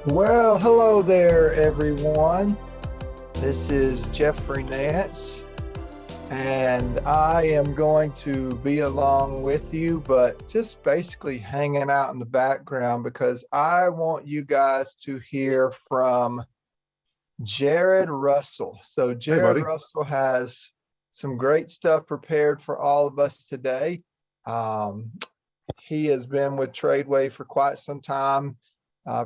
Well, hello there, everyone. This is Jeffrey Nance, and I am going to be along with you, but just basically hanging out in the background because I want you guys to hear from Jared Russell. So, Hey, Jared buddy. Russell has some great stuff prepared for all of us today. Um, he has been with TRADEway for quite some time,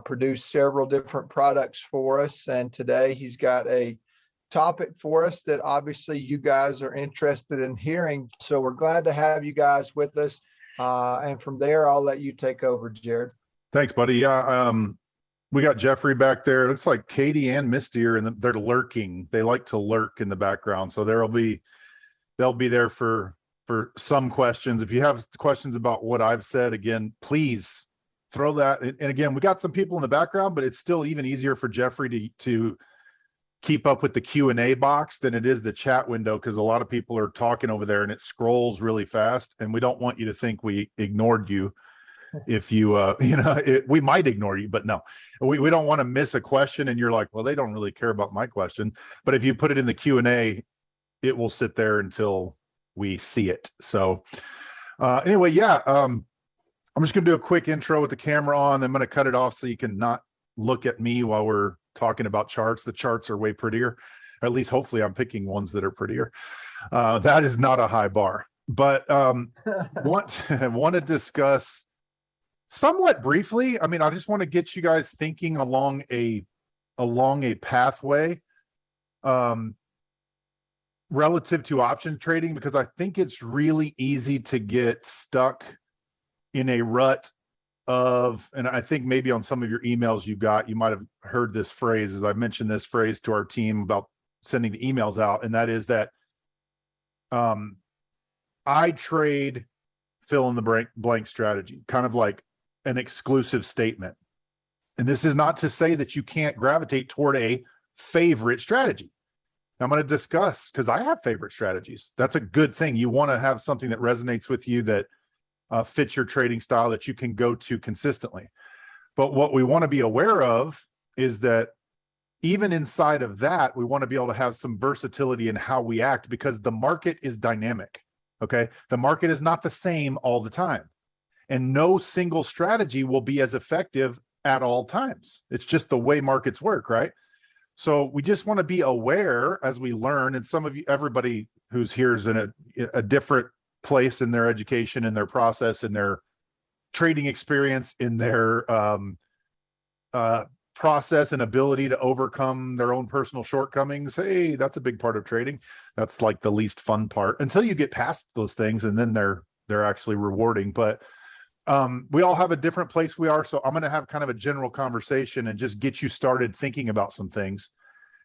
produced several different products for us. And today he's got a topic for us that obviously you guys are interested in hearing. So we're glad to have you guys with us. And from there, I'll let you take over, Jared. Thanks, buddy. Yeah, we got Jeffrey back there. It looks like Katie and Misty are they're lurking. They like to lurk in the background, so they'll be there for some questions. If you have questions about what I've said, again, please throw that. And again, we got some people in the background, but it's still even easier for Jeffrey to keep up with the Q&A box than it is the chat window, because a lot of people are talking over there and it scrolls really fast, and we don't want you to think we ignored you. If you we might ignore you, but no, we don't want to miss a question and you're like, well, they don't really care about my question. But if you put it in the Q&A, it will sit there until we see it. So anyway, yeah, I'm just gonna do a quick intro with the camera on. I'm gonna cut it off so you can not look at me while we're talking about charts. The charts are way prettier, or at least hopefully I'm picking ones that are prettier. That is not a high bar, but want to discuss somewhat briefly. I mean, I just want to get you guys thinking along a pathway relative to option trading, because I think it's really easy to get stuck in a rut of, and I think maybe on some of your emails you might have heard this phrase, as I mentioned this phrase to our team about sending the emails out, and that is that I trade fill in the blank strategy, kind of like an exclusive statement. And this is not to say that you can't gravitate toward a favorite strategy. I'm going to discuss, because I have favorite strategies. That's a good thing. You want to have something that resonates with you, that fits your trading style, that you can go to consistently. But what we want to be aware of is that even inside of that, we want to be able to have some versatility in how we act, because the market is dynamic. Okay. The market is not the same all the time, and no single strategy will be as effective at all times. It's just the way markets work, right? So we just want to be aware as we learn. And some of you, everybody who's here is in a different place in their education, in their process, in their trading experience, in their process and ability to overcome their own personal shortcomings. Hey, that's a big part of trading. That's like the least fun part until you get past those things, and then they're actually rewarding. But we all have a different place we are. So I'm going to have kind of a general conversation and just get you started thinking about some things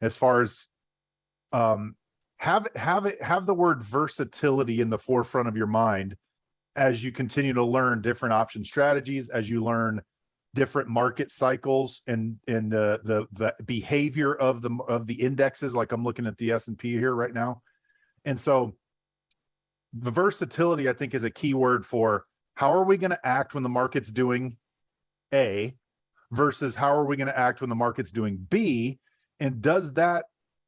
as far as have the word versatility in the forefront of your mind as you continue to learn different option strategies, as you learn different market cycles and the behavior of the indexes. Like I'm looking at the S&P here right now. And so the versatility, I think, is a key word for how are we going to act when the market's doing A versus how are we going to act when the market's doing B? And does that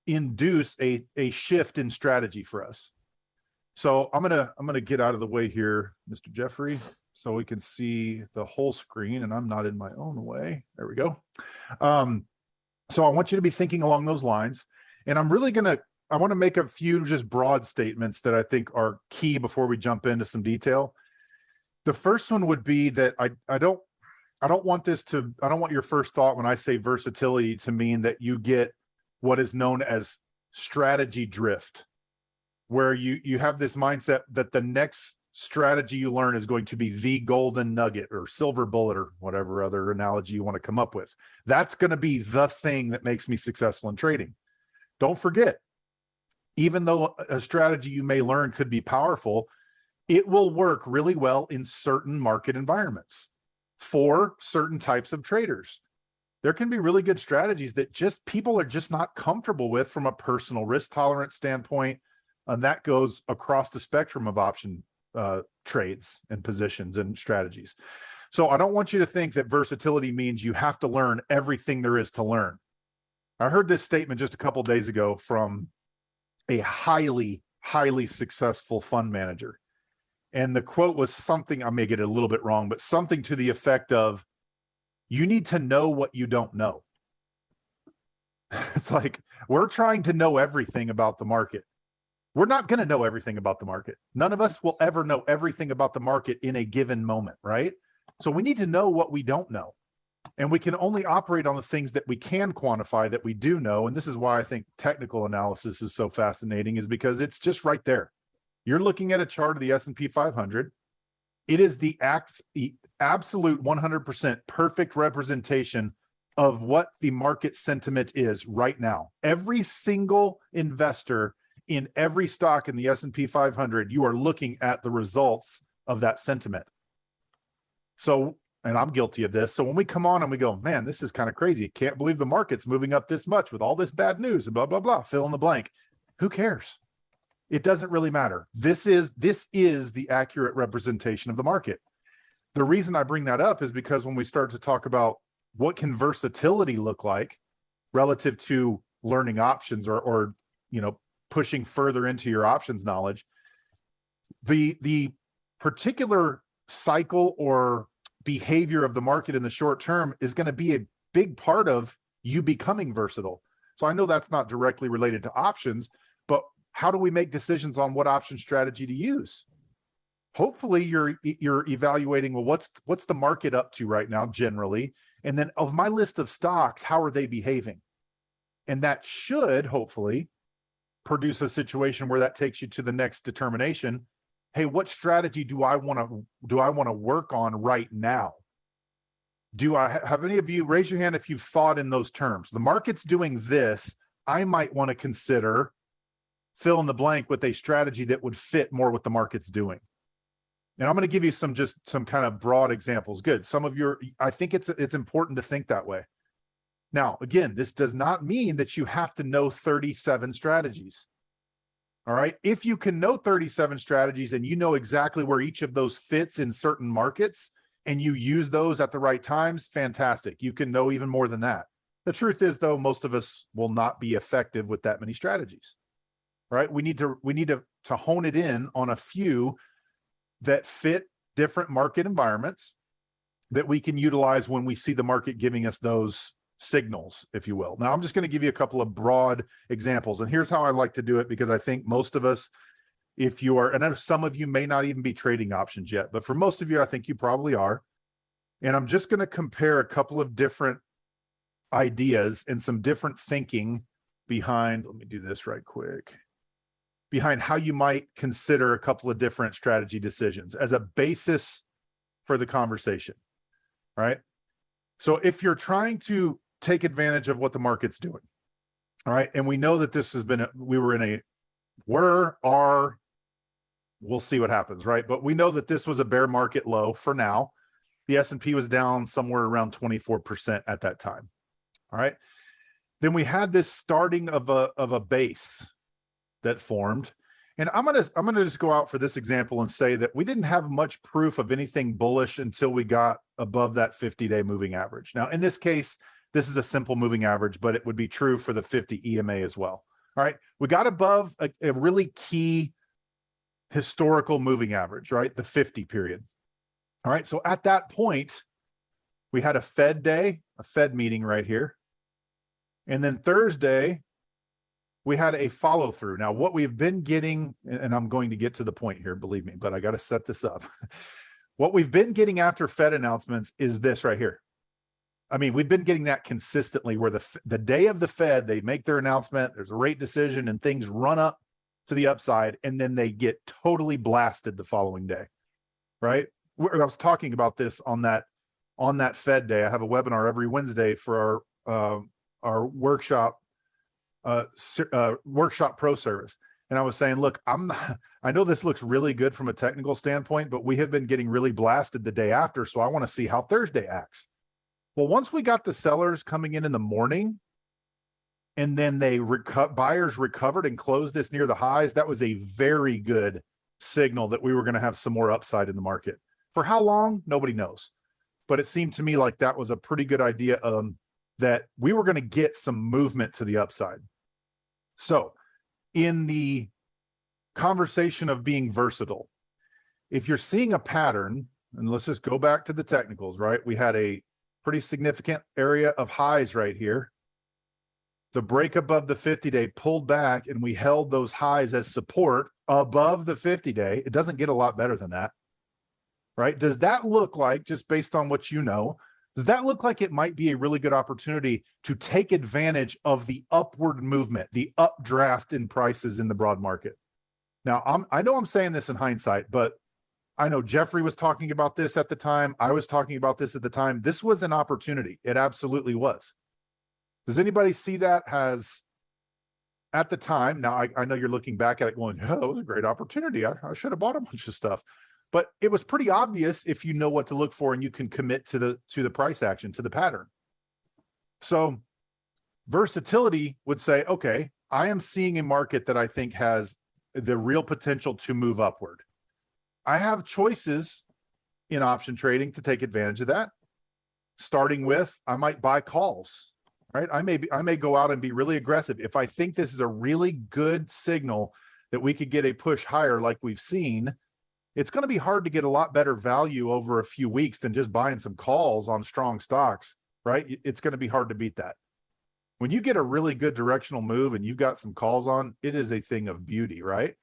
induce a shift in strategy for us? So I'm gonna get out of the way here, Mr. Jeffrey, so we can see the whole screen and I'm not in my own way. There we go. So I want you to be thinking along those lines. And I want to make a few just broad statements that I think are key before we jump into some detail. The first one would be that I don't want your first thought when I say versatility to mean that you get what is known as strategy drift, where you have this mindset that the next strategy you learn is going to be the golden nugget or silver bullet or whatever other analogy you want to come up with. That's going to be the thing that makes me successful in trading. Don't forget, even though a strategy you may learn could be powerful, it will work really well in certain market environments for certain types of traders. There can be really good strategies that just people are just not comfortable with from a personal risk tolerance standpoint. And that goes across the spectrum of option trades and positions and strategies. So I don't want you to think that versatility means you have to learn everything there is to learn. I heard this statement just a couple of days ago from a highly, highly successful fund manager. And the quote was something, I may get it a little bit wrong, but something to the effect of, you need to know what you don't know. It's like, we're trying to know everything about the market. We're not going to know everything about the market. None of us will ever know everything about the market in a given moment, right? So we need to know what we don't know. And we can only operate on the things that we can quantify, that we do know. And this is why I think technical analysis is so fascinating, is because it's just right there. You're looking at a chart of the S&P 500. It is the absolute 100% perfect representation of what the market sentiment is right now. Every single investor in every stock in the S&P 500, you are looking at the results of that sentiment. So, and I'm guilty of this. So when we come on and we go, man, this is kind of crazy. Can't believe the market's moving up this much with all this bad news and blah, blah, blah, fill in the blank. Who cares? It doesn't really matter. This is the accurate representation of the market. The reason I bring that up is because when we start to talk about what can versatility look like relative to learning options or pushing further into your options knowledge, the particular cycle or behavior of the market in the short term is going to be a big part of you becoming versatile. So I know that's not directly related to options, but how do we make decisions on what option strategy to use? Hopefully you're evaluating, well, what's the market up to right now generally? And then of my list of stocks, how are they behaving? And that should hopefully produce a situation where that takes you to the next determination. Hey, what strategy do I want to work on right now? Do I have any of you raise your hand if you've thought in those terms? The market's doing this. I might want to consider fill in the blank with a strategy that would fit more what the market's doing. And I'm going to give you some kind of broad examples. Good. Some of I think it's important to think that way. Now, again, this does not mean that you have to know 37 strategies. All right. If you can know 37 strategies and you know exactly where each of those fits in certain markets and you use those at the right times, fantastic. You can know even more than that. The truth is, though, most of us will not be effective with that many strategies. Right? We need to hone it in on a few that fit different market environments that we can utilize when we see the market giving us those signals, if you will. Now, I'm just going to give you a couple of broad examples. And here's how I like to do it, because I think most of us, if you are, and I know some of you may not even be trading options yet, but for most of you, I think you probably are. And I'm just going to compare a couple of different ideas and some different thinking behind, let me do this right quick, behind how you might consider a couple of different strategy decisions as a basis for the conversation, right? So if you're trying to take advantage of what the market's doing, all right, and we know that this has been, we'll see what happens, right? But we know that this was a bear market low for now. The S&P was down somewhere around 24% at that time, all right? Then we had this starting of a base that formed. And I'm gonna just go out for this example and say that we didn't have much proof of anything bullish until we got above that 50-day moving average. Now, in this case, this is a simple moving average, but it would be true for the 50 EMA as well. All right, we got above a really key historical moving average, right? The 50 period. All right, so at that point, we had a Fed day, a Fed meeting right here. And then Thursday, we had a follow through. Now, what we've been getting, and I'm going to get to the point here, believe me, but I got to set this up. What we've been getting after Fed announcements is this right here. I mean, we've been getting that consistently, where the day of the Fed, they make their announcement, there's a rate decision, and things run up to the upside, and then they get totally blasted the following day, right? I was talking about this on that Fed day. I have a webinar every Wednesday for our workshop pro service. And I was saying, look, I know this looks really good from a technical standpoint, but we have been getting really blasted the day after. So I want to see how Thursday acts. Well, once we got the sellers coming in the morning, and then buyers recovered and closed this near the highs, that was a very good signal that we were going to have some more upside in the market. For how long? Nobody knows. but it seemed to me like that was a pretty good idea, that we were going to get some movement to the upside. So in the conversation of being versatile, if you're seeing a pattern, and let's just go back to the technicals, right? We had a pretty significant area of highs right here. The break above the 50-day pulled back, and we held those highs as support above the 50-day. It doesn't get a lot better than that, right? Does that look like, just based on what you know, does that look like it might be a really good opportunity to take advantage of the upward movement, the updraft in prices in the broad market? Now, I know I'm saying this in hindsight, but I know Jeffrey was talking about this at the time. I was talking about this at the time. This was an opportunity. It absolutely was. Does anybody see that as, at the time? Now, I know you're looking back at it going, oh, it was a great opportunity. I should have bought a bunch of stuff. But it was pretty obvious if you know what to look for and you can commit to the price action, to the pattern. So versatility would say, okay, I am seeing a market that I think has the real potential to move upward. I have choices in option trading to take advantage of that. Starting with, I might buy calls, right? I may go out and be really aggressive. If I think this is a really good signal that we could get a push higher like we've seen, it's going to be hard to get a lot better value over a few weeks than just buying some calls on strong stocks, right? It's going to be hard to beat that. When you get a really good directional move and you've got some calls on, it is a thing of beauty, right?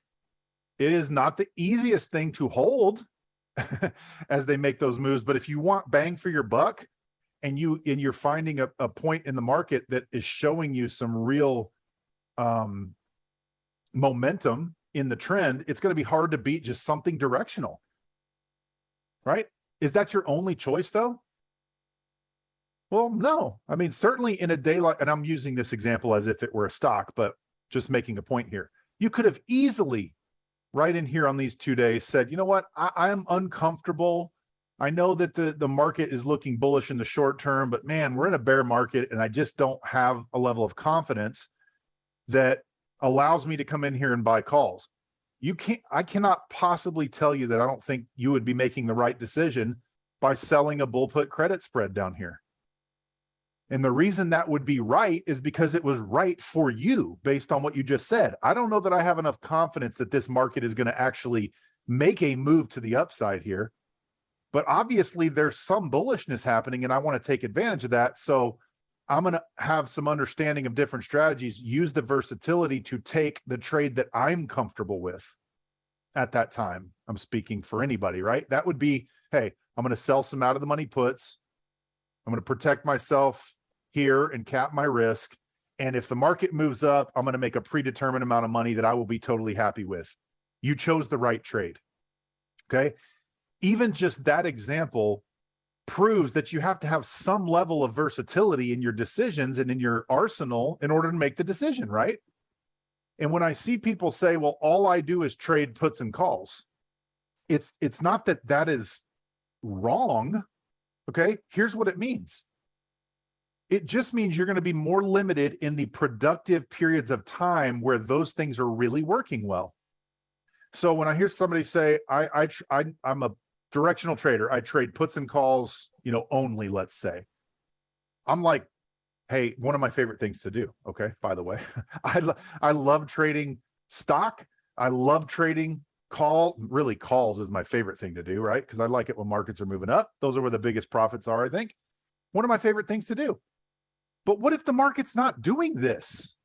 It is not the easiest thing to hold as they make those moves, but if you want bang for your buck and you're finding a point in the market that is showing you some real momentum in the trend, it's going to be hard to beat just something directional, right? Is that your only choice though? Well, no. I mean, certainly in a day like, and I'm using this example as if it were a stock, but just making a point here. You could have easily, right in here on these 2 days, said, you know what, I am uncomfortable. I know that the market is looking bullish in the short term, but man, we're in a bear market and I just don't have a level of confidence that allows me to come in here and buy calls. I cannot possibly tell you that I don't think you would be making the right decision by selling a bull put credit spread down here. And the reason that would be right is because it was right for you based on what you just said. I don't know that I have enough confidence that this market is going to actually make a move to the upside here, but obviously there's some bullishness happening and I want to take advantage of that. So I'm going to have some understanding of different strategies, use the versatility to take the trade that I'm comfortable with at that time. I'm speaking for anybody, right? That would be, hey, I'm going to sell some out of the money puts. I'm going to protect myself here and cap my risk. And if the market moves up, I'm going to make a predetermined amount of money that I will be totally happy with. You chose the right trade. Okay. Even just that example proves that you have to have some level of versatility in your decisions and in your arsenal in order to make the decision, right? And when I see people say, well, all I do is trade puts and calls, it's not that that is wrong. Okay, here's what it means. It just means you're going to be more limited in the productive periods of time where those things are really working well. So when I hear somebody say, I'm a directional trader, I trade puts and calls, only, let's say. I'm like, hey, one of my favorite things to do. Okay, by the way, I love trading stock. I love trading calls is my favorite thing to do, right? Because I like it when markets are moving up. Those are where the biggest profits are, I think. One of my favorite things to do. But what if the market's not doing this?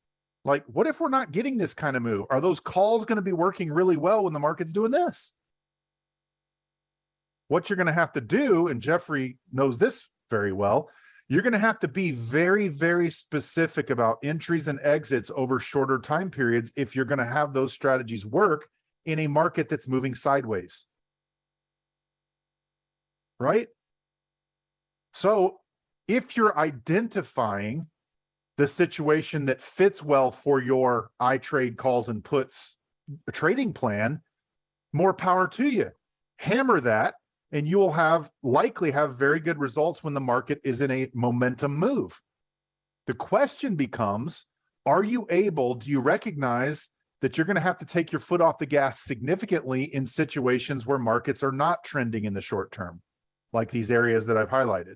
Like, what if we're not getting this kind of move? Are those calls going to be working really well when the market's doing this? What you're going to have to do, and Jeffrey knows this very well, you're going to have to be very, very specific about entries and exits over shorter time periods if you're going to have those strategies work in a market that's moving sideways, right? So if you're identifying the situation that fits well for your I trade calls and puts trading plan, more power to you. Hammer that, and you will likely have very good results when the market is in a momentum move. The question becomes, do you recognize that you're going to have to take your foot off the gas significantly in situations where markets are not trending in the short term? like these areas that I've highlighted.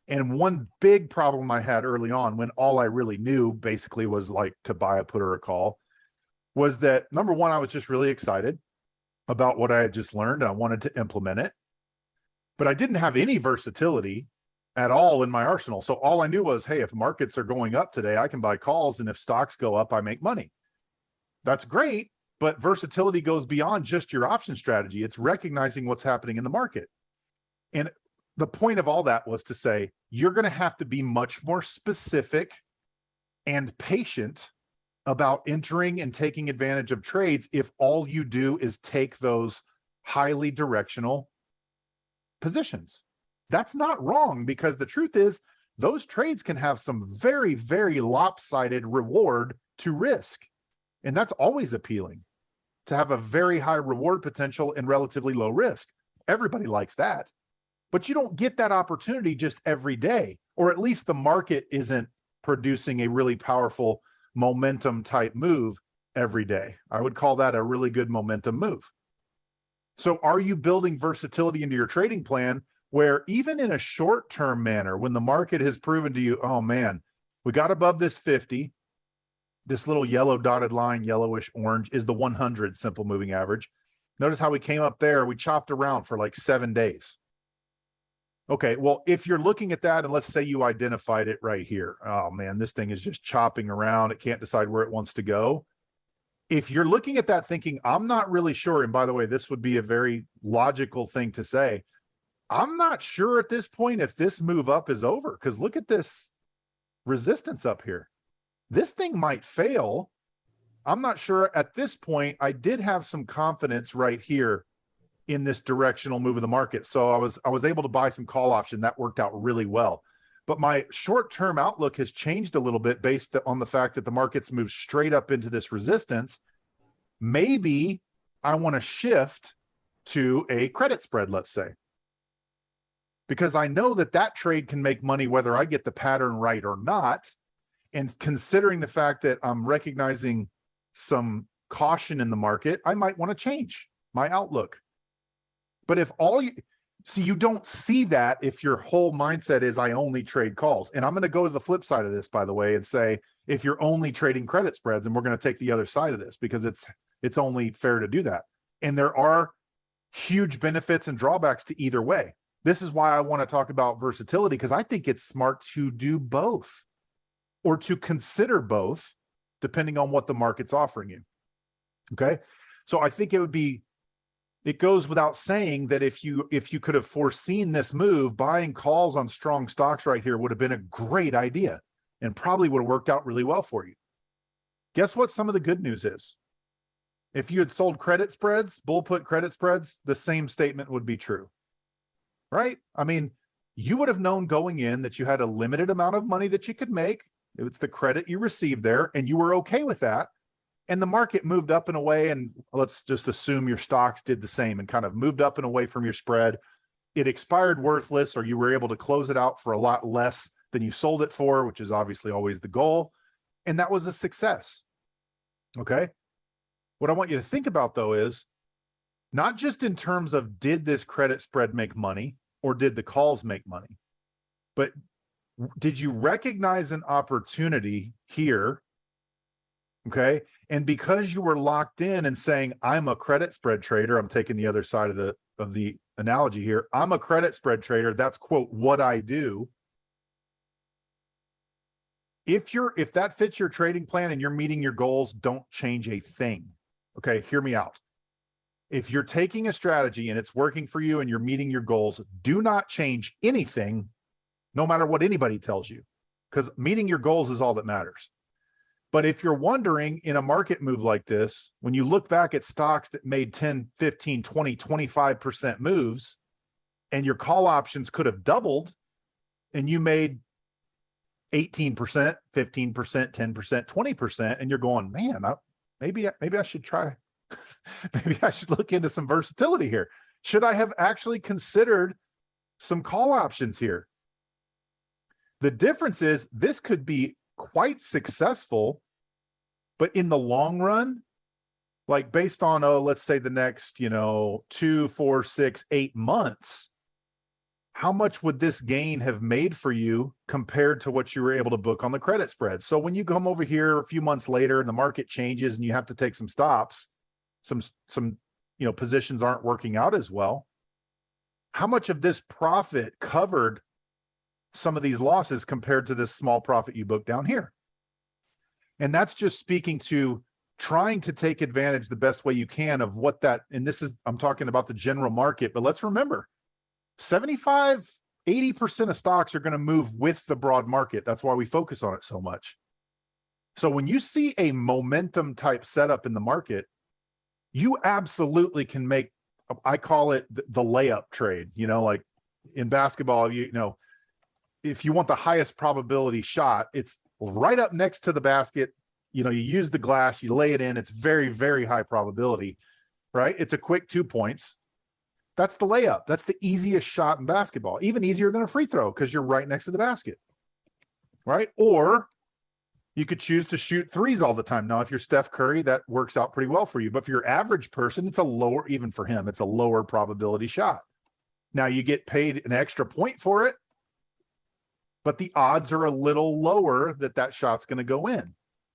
And one big problem I had early on, when all I really knew basically was like to buy a put or a call, was that number one, I was just really excited about what I had just learned and I wanted to implement it. But I didn't have any versatility at all in my arsenal. So all I knew was, hey, if markets are going up today, I can buy calls. And if stocks go up, I make money. That's great. But versatility goes beyond just your option strategy. It's recognizing what's happening in the market. And the point of all that was to say, you're going to have to be much more specific and patient about entering and taking advantage of trades if all you do is take those highly directional positions. That's not wrong, because the truth is those trades can have some very, very lopsided reward to risk. And that's always appealing, to have a very high reward potential and relatively low risk. Everybody likes that. But you don't get that opportunity just every day, or at least the market isn't producing a really powerful momentum type move every day. I would call that a really good momentum move. So are you building versatility into your trading plan where even in a short-term manner, when the market has proven to you, oh man, we got above this 50, this little yellow dotted line, yellowish orange, is the 100 simple moving average. Notice how we came up there, we chopped around for like 7 days. Okay, well, if you're looking at that and let's say you identified it right here, oh man, this thing is just chopping around. It can't decide where it wants to go. If you're looking at that thinking, I'm not really sure, and by the way, this would be a very logical thing to say, I'm not sure at this point if this move up is over, because look at this resistance up here. This thing might fail. I'm not sure at this point. I did have some confidence right here in this directional move of the market. So I was able to buy some call option. That worked out really well. But my short-term outlook has changed a little bit based on the fact that the market's moved straight up into this resistance. Maybe I want to shift to a credit spread, let's say, because I know that that trade can make money whether I get the pattern right or not. And considering the fact that I'm recognizing some caution in the market, I might want to change my outlook. But if all you see, you don't see that if your whole mindset is I only trade calls. And I'm going to go to the flip side of this, by the way, and say, if you're only trading credit spreads, and we're going to take the other side of this because it's only fair to do that. And there are huge benefits and drawbacks to either way. This is why I want to talk about versatility, because I think it's smart to do both, or to consider both, depending on what the market's offering you. Okay. So I think it goes without saying that if you could have foreseen this move, buying calls on strong stocks right here would have been a great idea and probably would have worked out really well for you. Guess what some of the good news is? If you had sold credit spreads, bull put credit spreads, the same statement would be true, right? I mean, you would have known going in that you had a limited amount of money that you could make. It's the credit you received there, and you were okay with that. And the market moved up and away, and let's just assume your stocks did the same and kind of moved up and away from your spread. It expired worthless, or you were able to close it out for a lot less than you sold it for, which is obviously always the goal. And that was a success. Okay. What I want you to think about, though, is not just in terms of did this credit spread make money or did the calls make money, but did you recognize an opportunity here? Okay. And because you were locked in and saying, I'm a credit spread trader, I'm taking the other side of the analogy here. I'm a credit spread trader. That's, quote, what I do. If that fits your trading plan and you're meeting your goals, don't change a thing. Okay. Hear me out. If you're taking a strategy and it's working for you and you're meeting your goals, do not change anything, no matter what anybody tells you, because meeting your goals is all that matters. But if you're wondering in a market move like this, when you look back at stocks that made 10, 15, 20, 25% moves, and your call options could have doubled, and you made 18%, 15%, 10%, 20%, and you're going, man, maybe I should try, maybe I should look into some versatility here. Should I have actually considered some call options here? The difference is this could be quite successful, but in the long run, like based on, let's say the next, 2, 4, 6, 8 months, how much would this gain have made for you compared to what you were able to book on the credit spread? So when you come over here a few months later and the market changes and you have to take some stops, some positions aren't working out as well, how much of this profit covered some of these losses compared to this small profit you booked down here? And that's just speaking to trying to take advantage the best way you can of what that, and this is, I'm talking about the general market, but let's remember 75, 80% of stocks are going to move with the broad market. That's why we focus on it so much. So when you see a momentum type setup in the market, you absolutely can make, I call it the layup trade, like in basketball, if you want the highest probability shot, it's right up next to the basket. You use the glass, you lay it in, it's very, very high probability, right? It's a quick 2 points. That's the layup. That's the easiest shot in basketball, even easier than a free throw because you're right next to the basket, right? Or you could choose to shoot threes all the time. Now, if you're Steph Curry, that works out pretty well for you. But for your average person, it's a lower, even for him, it's a lower probability shot. Now you get paid an extra point for it, but the odds are a little lower that shot's going to go in.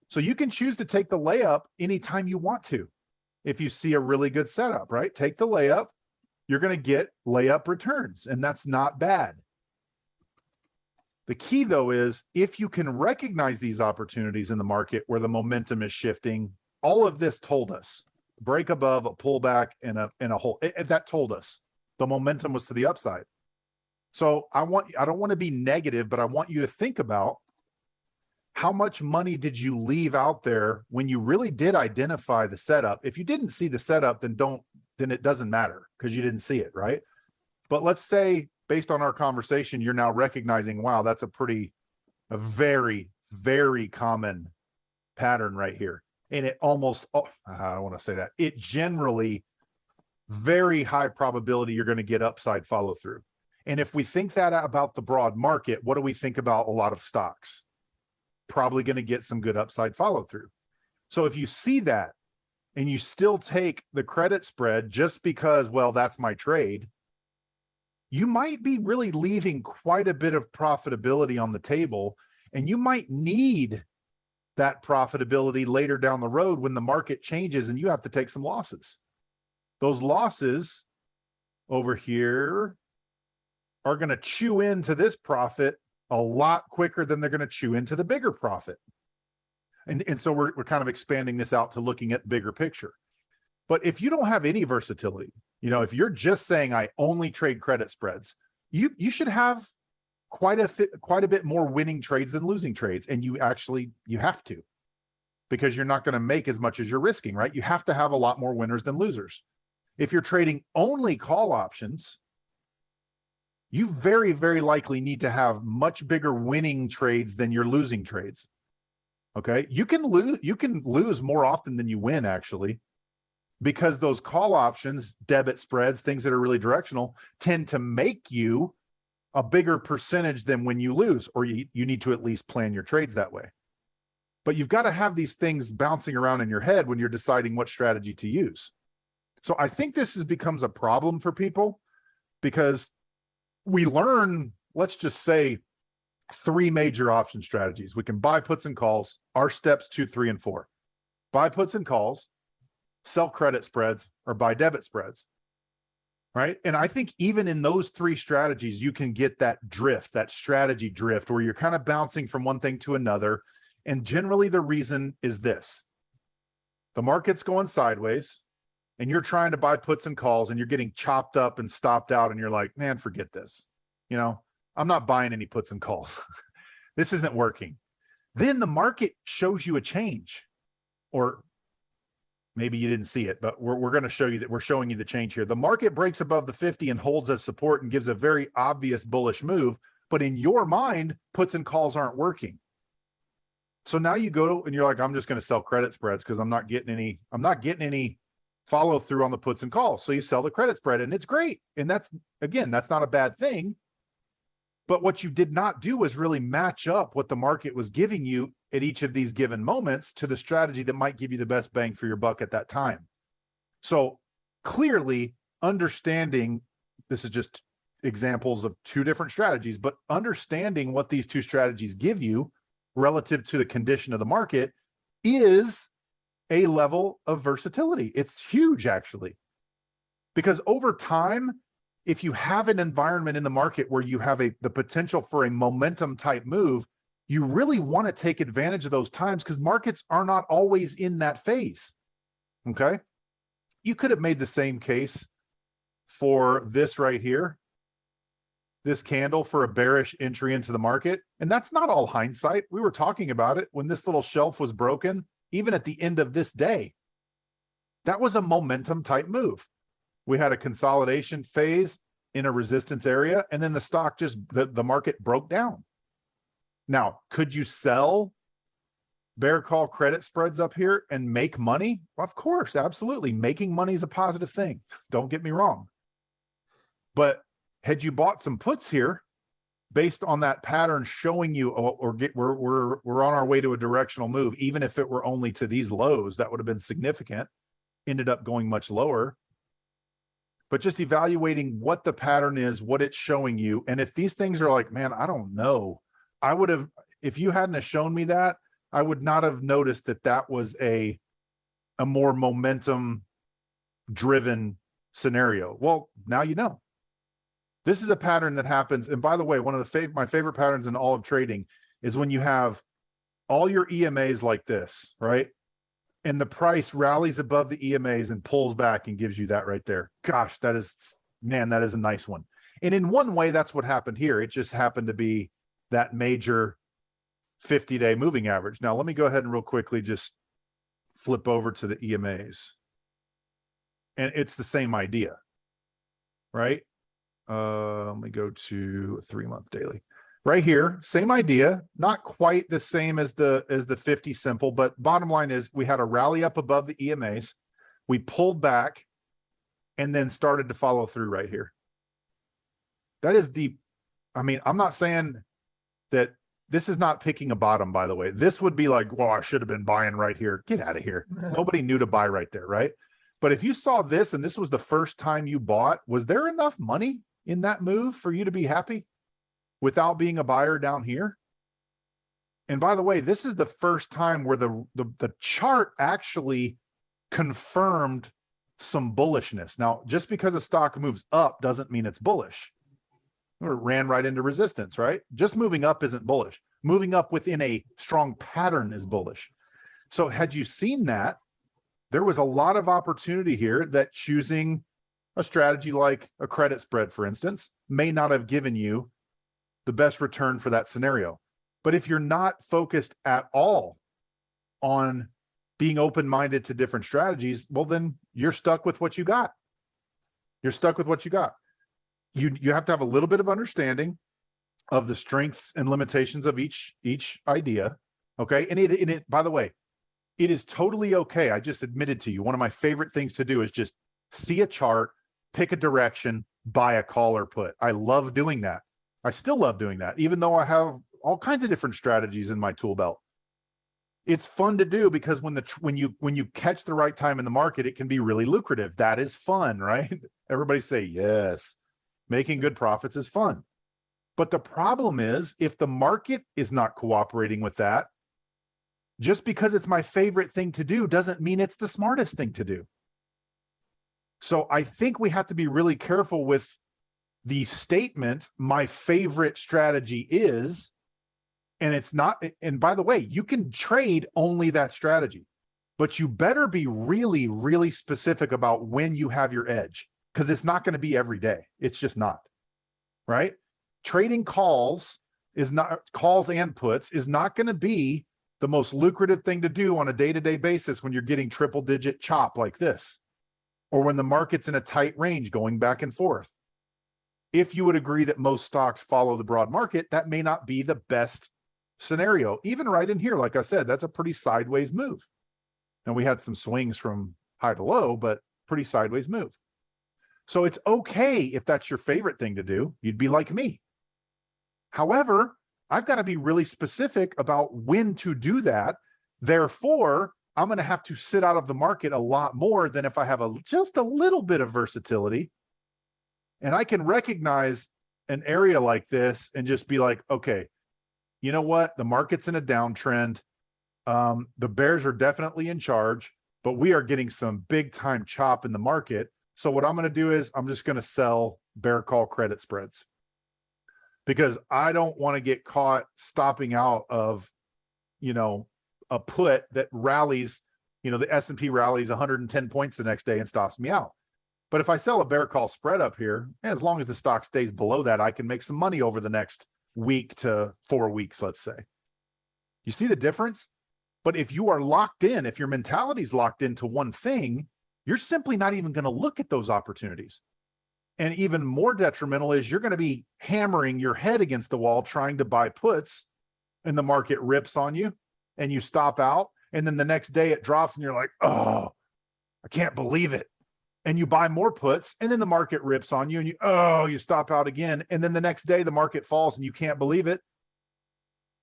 So you can choose to take the layup anytime you want to. If you see a really good setup, right? Take the layup. You're going to get layup returns, and that's not bad. The key, though, is if you can recognize these opportunities in the market where the momentum is shifting, all of this told us. Break above, a pullback, and a hole. That told us the momentum was to the upside. So I don't want to be negative, but I want you to think about how much money did you leave out there when you really did identify the setup. If you didn't see the setup, then it doesn't matter because you didn't see it, right? But let's say based on our conversation, you're now recognizing, wow, that's a very, very common pattern right here. And it almost, I don't want to say that. It generally, very high probability you're going to get upside follow through. And if we think that about the broad market, what do we think about a lot of stocks? Probably going to get some good upside follow through. So if you see that and you still take the credit spread just because, well, that's my trade, you might be really leaving quite a bit of profitability on the table, and you might need that profitability later down the road when the market changes and you have to take some losses. Those losses over here are going to chew into this profit a lot quicker than they're going to chew into the bigger profit. And so we're kind of expanding this out to looking at the bigger picture. But if you don't have any versatility, if you're just saying I only trade credit spreads, you should have quite a bit more winning trades than losing trades. And you have to, because you're not going to make as much as you're risking, right? You have to have a lot more winners than losers. If you're trading only call options, you very, very likely need to have much bigger winning trades than your losing trades. Okay. You can lose more often than you win, actually, because those call options, debit spreads, things that are really directional, tend to make you a bigger percentage than when you lose, or you need to at least plan your trades that way. But you've got to have these things bouncing around in your head when you're deciding what strategy to use. So I think this becomes a problem for people because we learn, let's just say, 3 major option strategies. We can buy puts and calls, our steps 2, 3, and 4. Buy puts and calls, sell credit spreads, or buy debit spreads, right? And I think even in those 3 strategies, you can get that drift, that strategy drift, where you're kind of bouncing from one thing to another. And generally the reason is this: the market's going sideways and you're trying to buy puts and calls and you're getting chopped up and stopped out. And you're like, man, forget this. I'm not buying any puts and calls. This isn't working. Then the market shows you a change, or maybe you didn't see it, but we're going to show you that we're showing you the change here. The market breaks above the 50 and holds as support and gives a very obvious bullish move. But in your mind, puts and calls aren't working. So now you go and you're like, I'm just going to sell credit spreads because I'm not getting any follow through on the puts and calls. So you sell the credit spread and it's great. And that's not a bad thing. But what you did not do was really match up what the market was giving you at each of these given moments to the strategy that might give you the best bang for your buck at that time. So clearly understanding, this is just examples of two different strategies, but understanding what these two strategies give you relative to the condition of the market is a level of versatility. It's huge, actually, because over time, if you have an environment in the market where you have the potential for a momentum type move, you really want to take advantage of those times because markets are not always in that phase. Okay. You could have made the same case for this right here, this candle for a bearish entry into the market. And that's not all hindsight. We were talking about it when this little shelf was broken, even at the end of this day. That was a momentum type move. We had a consolidation phase in a resistance area, and then the stock just, the market broke down. Now, could you sell bear call credit spreads up here and make money? Of course, absolutely. Making money is a positive thing. Don't get me wrong. But had you bought some puts here based on that pattern showing you, we're on our way to a directional move, even if it were only to these lows, that would have been significant. Ended up going much lower. But just evaluating what the pattern is, what it's showing you. And if these things are like, man, I don't know, I would have, if you hadn't have shown me that, I would not have noticed that that was a more momentum driven scenario. Well, now you know. This is a pattern that happens. And by the way, one of my favorite patterns in all of trading is when you have all your EMAs like this, right? And the price rallies above the EMAs and pulls back and gives you that right there. Gosh, that is a nice one. And in one way, that's what happened here. It just happened to be that major 50-day moving average. Now, let me go ahead and real quickly just flip over to the EMAs. And it's the same idea, right? Let me go to 3-month daily. Right here, same idea, not quite the same as the 50 simple, but bottom line is we had a rally up above the EMAs, we pulled back, and then started to follow through right here. That is deep. I mean, I'm not saying that this is not picking a bottom, by the way. This would be like, well, I should have been buying right here. Get out of here. Nobody knew to buy right there, right? But if you saw this and this was the first time you bought, was there enough money in that move for you to be happy without being a buyer down here? And by the way, this is the first time where the chart actually confirmed some bullishness. Now, just because a stock moves up doesn't mean it's bullish. It ran right into resistance, right? Just moving up isn't bullish. Moving up within a strong pattern is bullish. So had you seen that, there was a lot of opportunity here that choosing a strategy like a credit spread, for instance, may not have given you the best return for that scenario. But if you're not focused at all on being open-minded to different strategies, well, then you're stuck with what you got. You're stuck with what you got. You have to have a little bit of understanding of the strengths and limitations of each idea. Okay. And it, by the way, it is totally okay. I just admitted to you, one of my favorite things to do is just see a chart, pick a direction, buy a call or put. I love doing that. I still love doing that, even though I have all kinds of different strategies in my tool belt. It's fun to do because when you catch the right time in the market, it can be really lucrative. That is fun, right? Everybody say yes. Making good profits is fun. But the problem is if the market is not cooperating with that, just because it's my favorite thing to do doesn't mean it's the smartest thing to do. So I think we have to be really careful with the statement, my favorite strategy is, and it's not, and by the way, you can trade only that strategy, but you better be really, really specific about when you have your edge, because it's not going to be every day. It's just not, right? Trading calls and puts is not going to be the most lucrative thing to do on a day-to-day basis when you're getting triple-digit chop like this, or when the market's in a tight range going back and forth. If you would agree that most stocks follow the broad market, that may not be the best scenario. Even right in here, like I said, that's a pretty sideways move. And we had some swings from high to low, but pretty sideways move. So it's okay if that's your favorite thing to do. You'd be like me. However, I've got to be really specific about when to do that. Therefore, I'm going to have to sit out of the market a lot more than if I have just a little bit of versatility. And I can recognize an area like this and just be like, okay, you know what? The market's in a downtrend. The bears are definitely in charge, but we are getting some big time chop in the market. So what I'm going to do is I'm just going to sell bear call credit spreads, because I don't want to get caught stopping out of, a put that rallies, the S&P rallies 110 points the next day and stops me out. But if I sell a bear call spread up here, as long as the stock stays below that, I can make some money over the next week to 4 weeks, let's say. You see the difference? But if you are locked in, if your mentality is locked into one thing, you're simply not even going to look at those opportunities. And even more detrimental is you're going to be hammering your head against the wall trying to buy puts, and the market rips on you and you stop out. And then the next day it drops and you're like, oh, I can't believe it. And you buy more puts, and then the market rips on you and you stop out again. And then the next day the market falls and you can't believe it.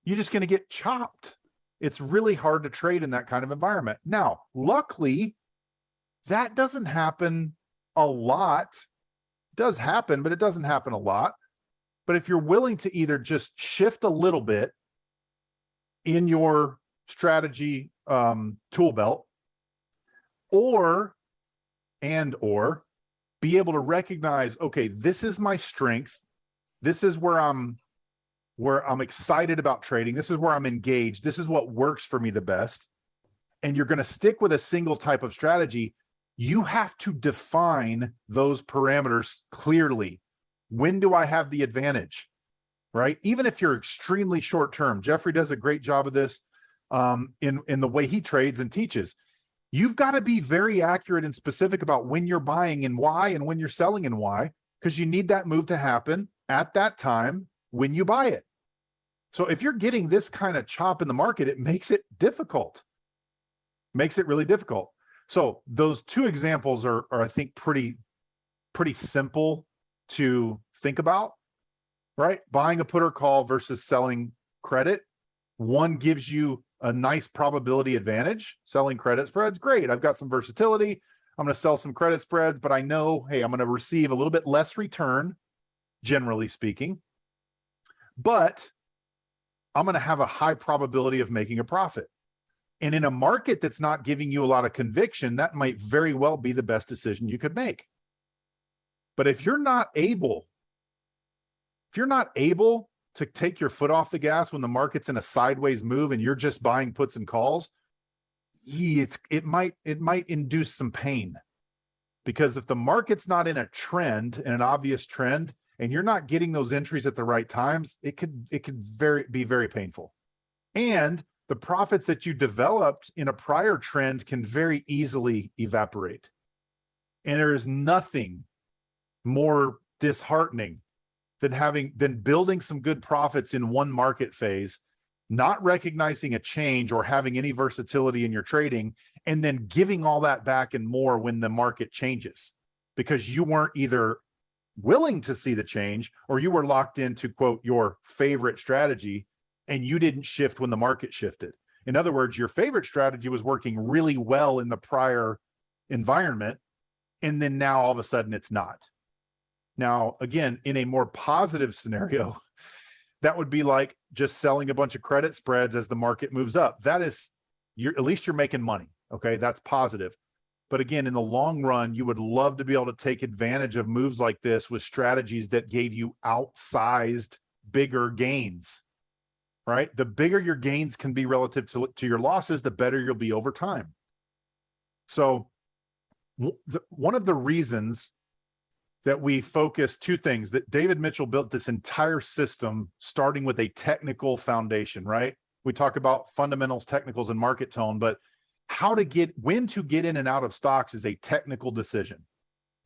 You're just going to get chopped. It's really hard to trade in that kind of environment. Now, luckily, that doesn't happen a lot. It does happen, but it doesn't happen a lot. But if you're willing to either just shift a little bit in your strategy tool belt, or be able to recognize, okay, this is my strength. This is where I'm excited about trading. This is where I'm engaged. This is what works for me the best. And you're going to stick with a single type of strategy. You have to define those parameters clearly. When do I have the advantage? Right? Even if you're extremely short term, Jeffrey does a great job of this in the way he trades and teaches. You've got to be very accurate and specific about when you're buying and why, and when you're selling and why, because you need that move to happen at that time when you buy it. So if you're getting this kind of chop in the market, it makes it difficult. Makes it really difficult. So those two examples are I think pretty simple to think about, right? Buying a put or call versus selling credit. One gives you a nice probability advantage. Selling credit spreads, great. I've got some versatility. I'm going to sell some credit spreads, but I know, hey, I'm going to receive a little bit less return, generally speaking, but I'm going to have a high probability of making a profit. And in a market that's not giving you a lot of conviction, that might very well be the best decision you could make. But if you're not able to take your foot off the gas when the market's in a sideways move and you're just buying puts and calls, it might induce some pain. Because if the market's not in a trend, in an obvious trend, and you're not getting those entries at the right times, it could be very painful. And the profits that you developed in a prior trend can very easily evaporate. And there is nothing more disheartening than building some good profits in one market phase, not recognizing a change or having any versatility in your trading, and then giving all that back and more when the market changes, because you weren't either willing to see the change or you were locked into, quote, your favorite strategy, and you didn't shift when the market shifted. In other words, your favorite strategy was working really well in the prior environment, and then now all of a sudden it's not. Now, again, in a more positive scenario, that would be like just selling a bunch of credit spreads as the market moves up. That is, at least you're making money. Okay, that's positive. But again, in the long run, you would love to be able to take advantage of moves like this with strategies that gave you outsized, bigger gains, right? The bigger your gains can be relative to your losses, the better you'll be over time. So one of the reasons that we focus, two things, that David Mitchell built this entire system starting with a technical foundation, right? We talk about fundamentals, technicals, and market tone, but when to get in and out of stocks is a technical decision.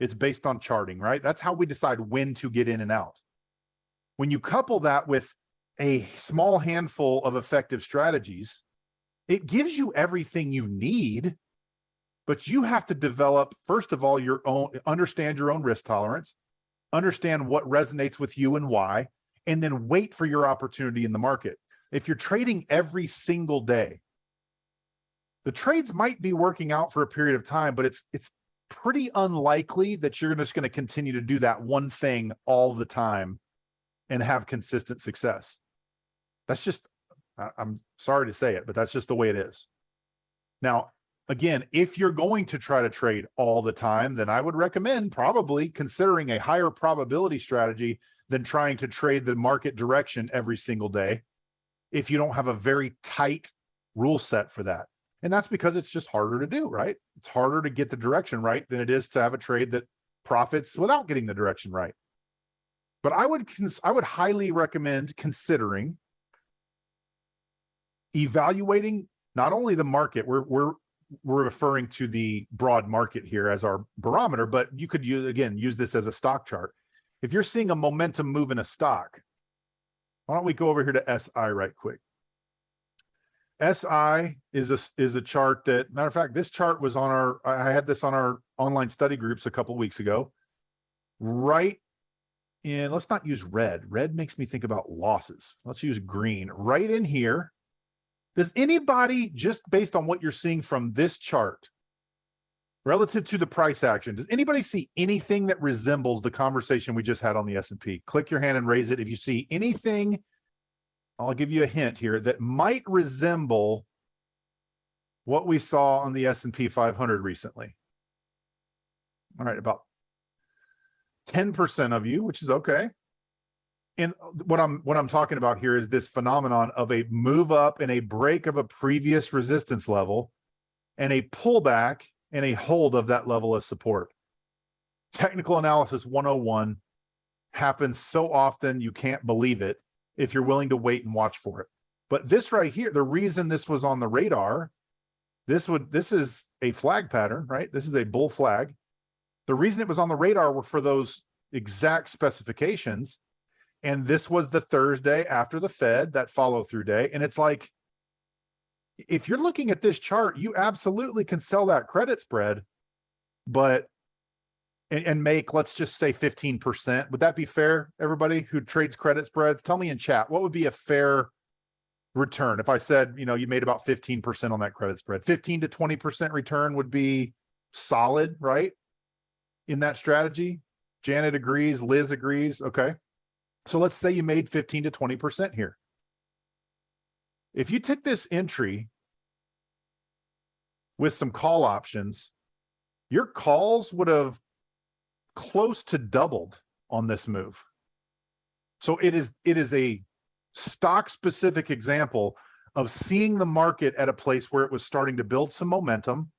It's based on charting, right? That's how we decide when to get in and out. When you couple that with a small handful of effective strategies, it gives you everything you need. But you have to develop, first of all, understand your own risk tolerance, understand what resonates with you and why, and then wait for your opportunity in the market. If you're trading every single day, the trades might be working out for a period of time, but it's pretty unlikely that you're just going to continue to do that one thing all the time and have consistent success. That's just, I'm sorry to say it, but that's just the way it is. Now, again, if you're going to try to trade all the time, then I would recommend probably considering a higher probability strategy than trying to trade the market direction every single day if you don't have a very tight rule set for that. And that's because it's just harder to do, right? It's harder to get the direction right than it is to have a trade that profits without getting the direction right. But I would highly recommend considering evaluating not only the market, we're referring to the broad market here as our barometer, but you could use this as a stock chart. If you're seeing a momentum move in a stock, why don't we go over here to SI right quick? SI is a chart that, matter of fact, this chart was on I had this on our online study groups a couple of weeks ago. Right in, let's not use red. Red makes me think about losses. Let's use green. Right in here. Does anybody, just based on what you're seeing from this chart, relative to the price action, does anybody see anything that resembles the conversation we just had on the S&P? Click your hand and raise it if you see anything. I'll give you a hint here that might resemble what we saw on the S&P 500 recently. All right, about 10% of you, which is okay. And what I'm talking about here is this phenomenon of a move up and a break of a previous resistance level and a pullback and a hold of that level of support. Technical analysis 101 happens so often you can't believe it if you're willing to wait and watch for it. But this right here, the reason this was on the radar, this is a flag pattern, right? This is a bull flag. The reason it was on the radar were for those exact specifications. And this was the Thursday after the Fed, that follow-through day. And it's like, if you're looking at this chart, you absolutely can sell that credit spread, but and make, let's just say 15%. Would that be fair? Everybody who trades credit spreads, tell me in chat, what would be a fair return? If I said, you made about 15% on that credit spread, 15 to 20% return would be solid, right? In that strategy. Janet agrees, Liz agrees. Okay. So let's say you made 15 to 20% here. If you took this entry with some call options, your calls would have close to doubled on this move. So it is a stock specific example of seeing the market at a place where it was starting to build some momentum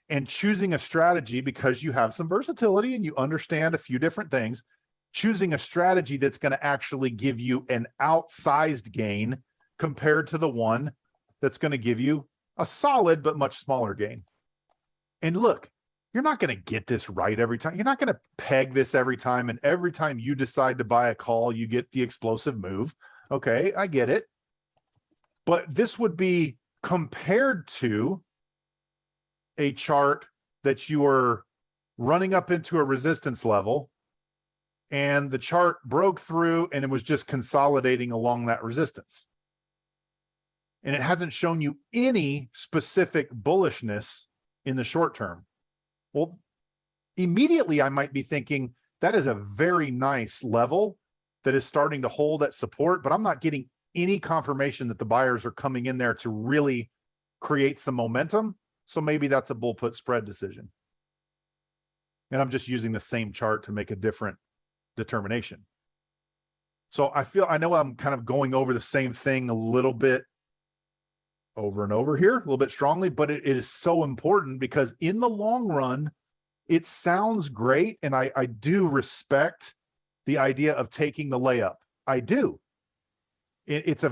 and choosing a strategy because you have some versatility and you understand a few different things, choosing a strategy that's going to actually give you an outsized gain compared to the one that's going to give you a solid but much smaller gain. And look, you're not going to get this right every time. You're not going to peg this every time. And every time you decide to buy a call, you get the explosive move. Okay, I get it. But this would be compared to a chart that you are running up into a resistance level and the chart broke through and it was just consolidating along that resistance. And it hasn't shown you any specific bullishness in the short term. Well, immediately I might be thinking that is a very nice level that is starting to hold at support, but I'm not getting any confirmation that the buyers are coming in there to really create some momentum. So maybe that's a bull put spread decision. And I'm just using the same chart to make a different determination. So I know I'm kind of going over the same thing a little bit over and over here, a little bit strongly, but it is so important because in the long run, it sounds great. And I do respect the idea of taking the layup. I do. It's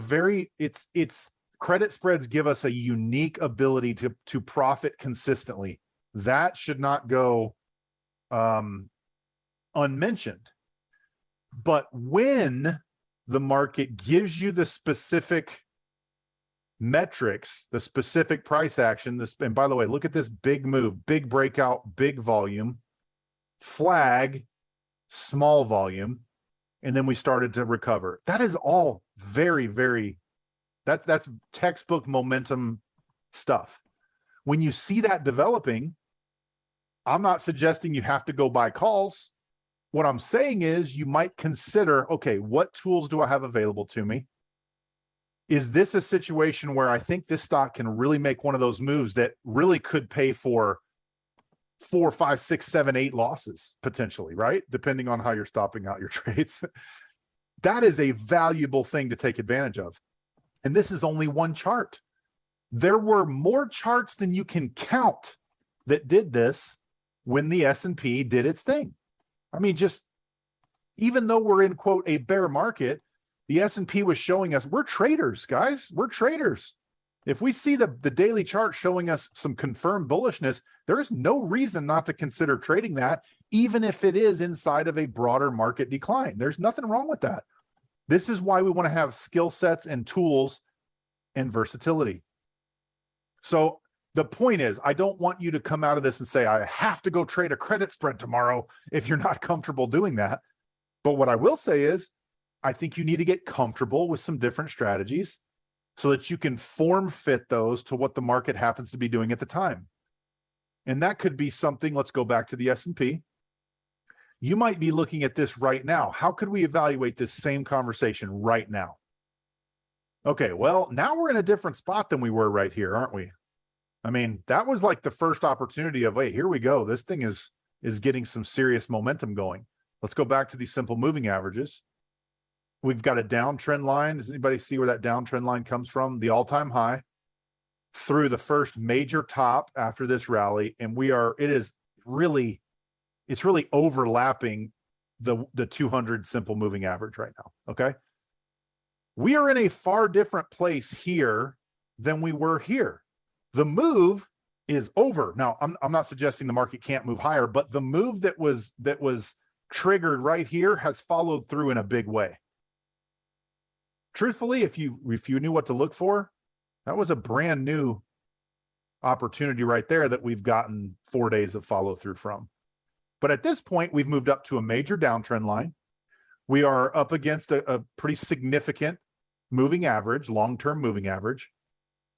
credit spreads give us a unique ability to profit consistently. That should not go unmentioned. But when the market gives you the specific metrics, the specific price action, and by the way, look at this big move, big breakout, big volume, flag, small volume, and then we started to recover. That is all very, very, that's textbook momentum stuff. When you see that developing, I'm not suggesting you have to go buy calls. What I'm saying is you might consider, okay, what tools do I have available to me? Is this a situation where I think this stock can really make one of those moves that really could pay for 4, 5, 6, 7, 8 losses potentially, right? Depending on how you're stopping out your trades. That is a valuable thing to take advantage of. And this is only one chart. There were more charts than you can count that did this when the S&P did its thing. I mean, just even though we're in, quote, a bear market, the S&P was showing us we're traders, guys. We're traders. If we see the daily chart showing us some confirmed bullishness, there is no reason not to consider trading that, even if it is inside of a broader market decline. There's nothing wrong with that. This is why we want to have skill sets and tools and versatility. So the point is, I don't want you to come out of this and say, I have to go trade a credit spread tomorrow if you're not comfortable doing that. But what I will say is, I think you need to get comfortable with some different strategies so that you can form fit those to what the market happens to be doing at the time. And that could be something, let's go back to the S&P. You might be looking at this right now. How could we evaluate this same conversation right now? Okay, well, now we're in a different spot than we were right here, aren't we? I mean, that was like the first opportunity of, hey, here we go. This thing is getting some serious momentum going. Let's go back to these simple moving averages. We've got a downtrend line. Does anybody see where that downtrend line comes from? The all-time high through the first major top after this rally. And it's really overlapping the 200 simple moving average right now. Okay. We are in a far different place here than we were here. The move is over. Now, I'm not suggesting the market can't move higher, but the move that was triggered right here has followed through in a big way. Truthfully, if you knew what to look for, that was a brand new opportunity right there that we've gotten 4 days of follow through from. But at this point, we've moved up to a major downtrend line. We are up against a pretty significant moving average, long-term moving average.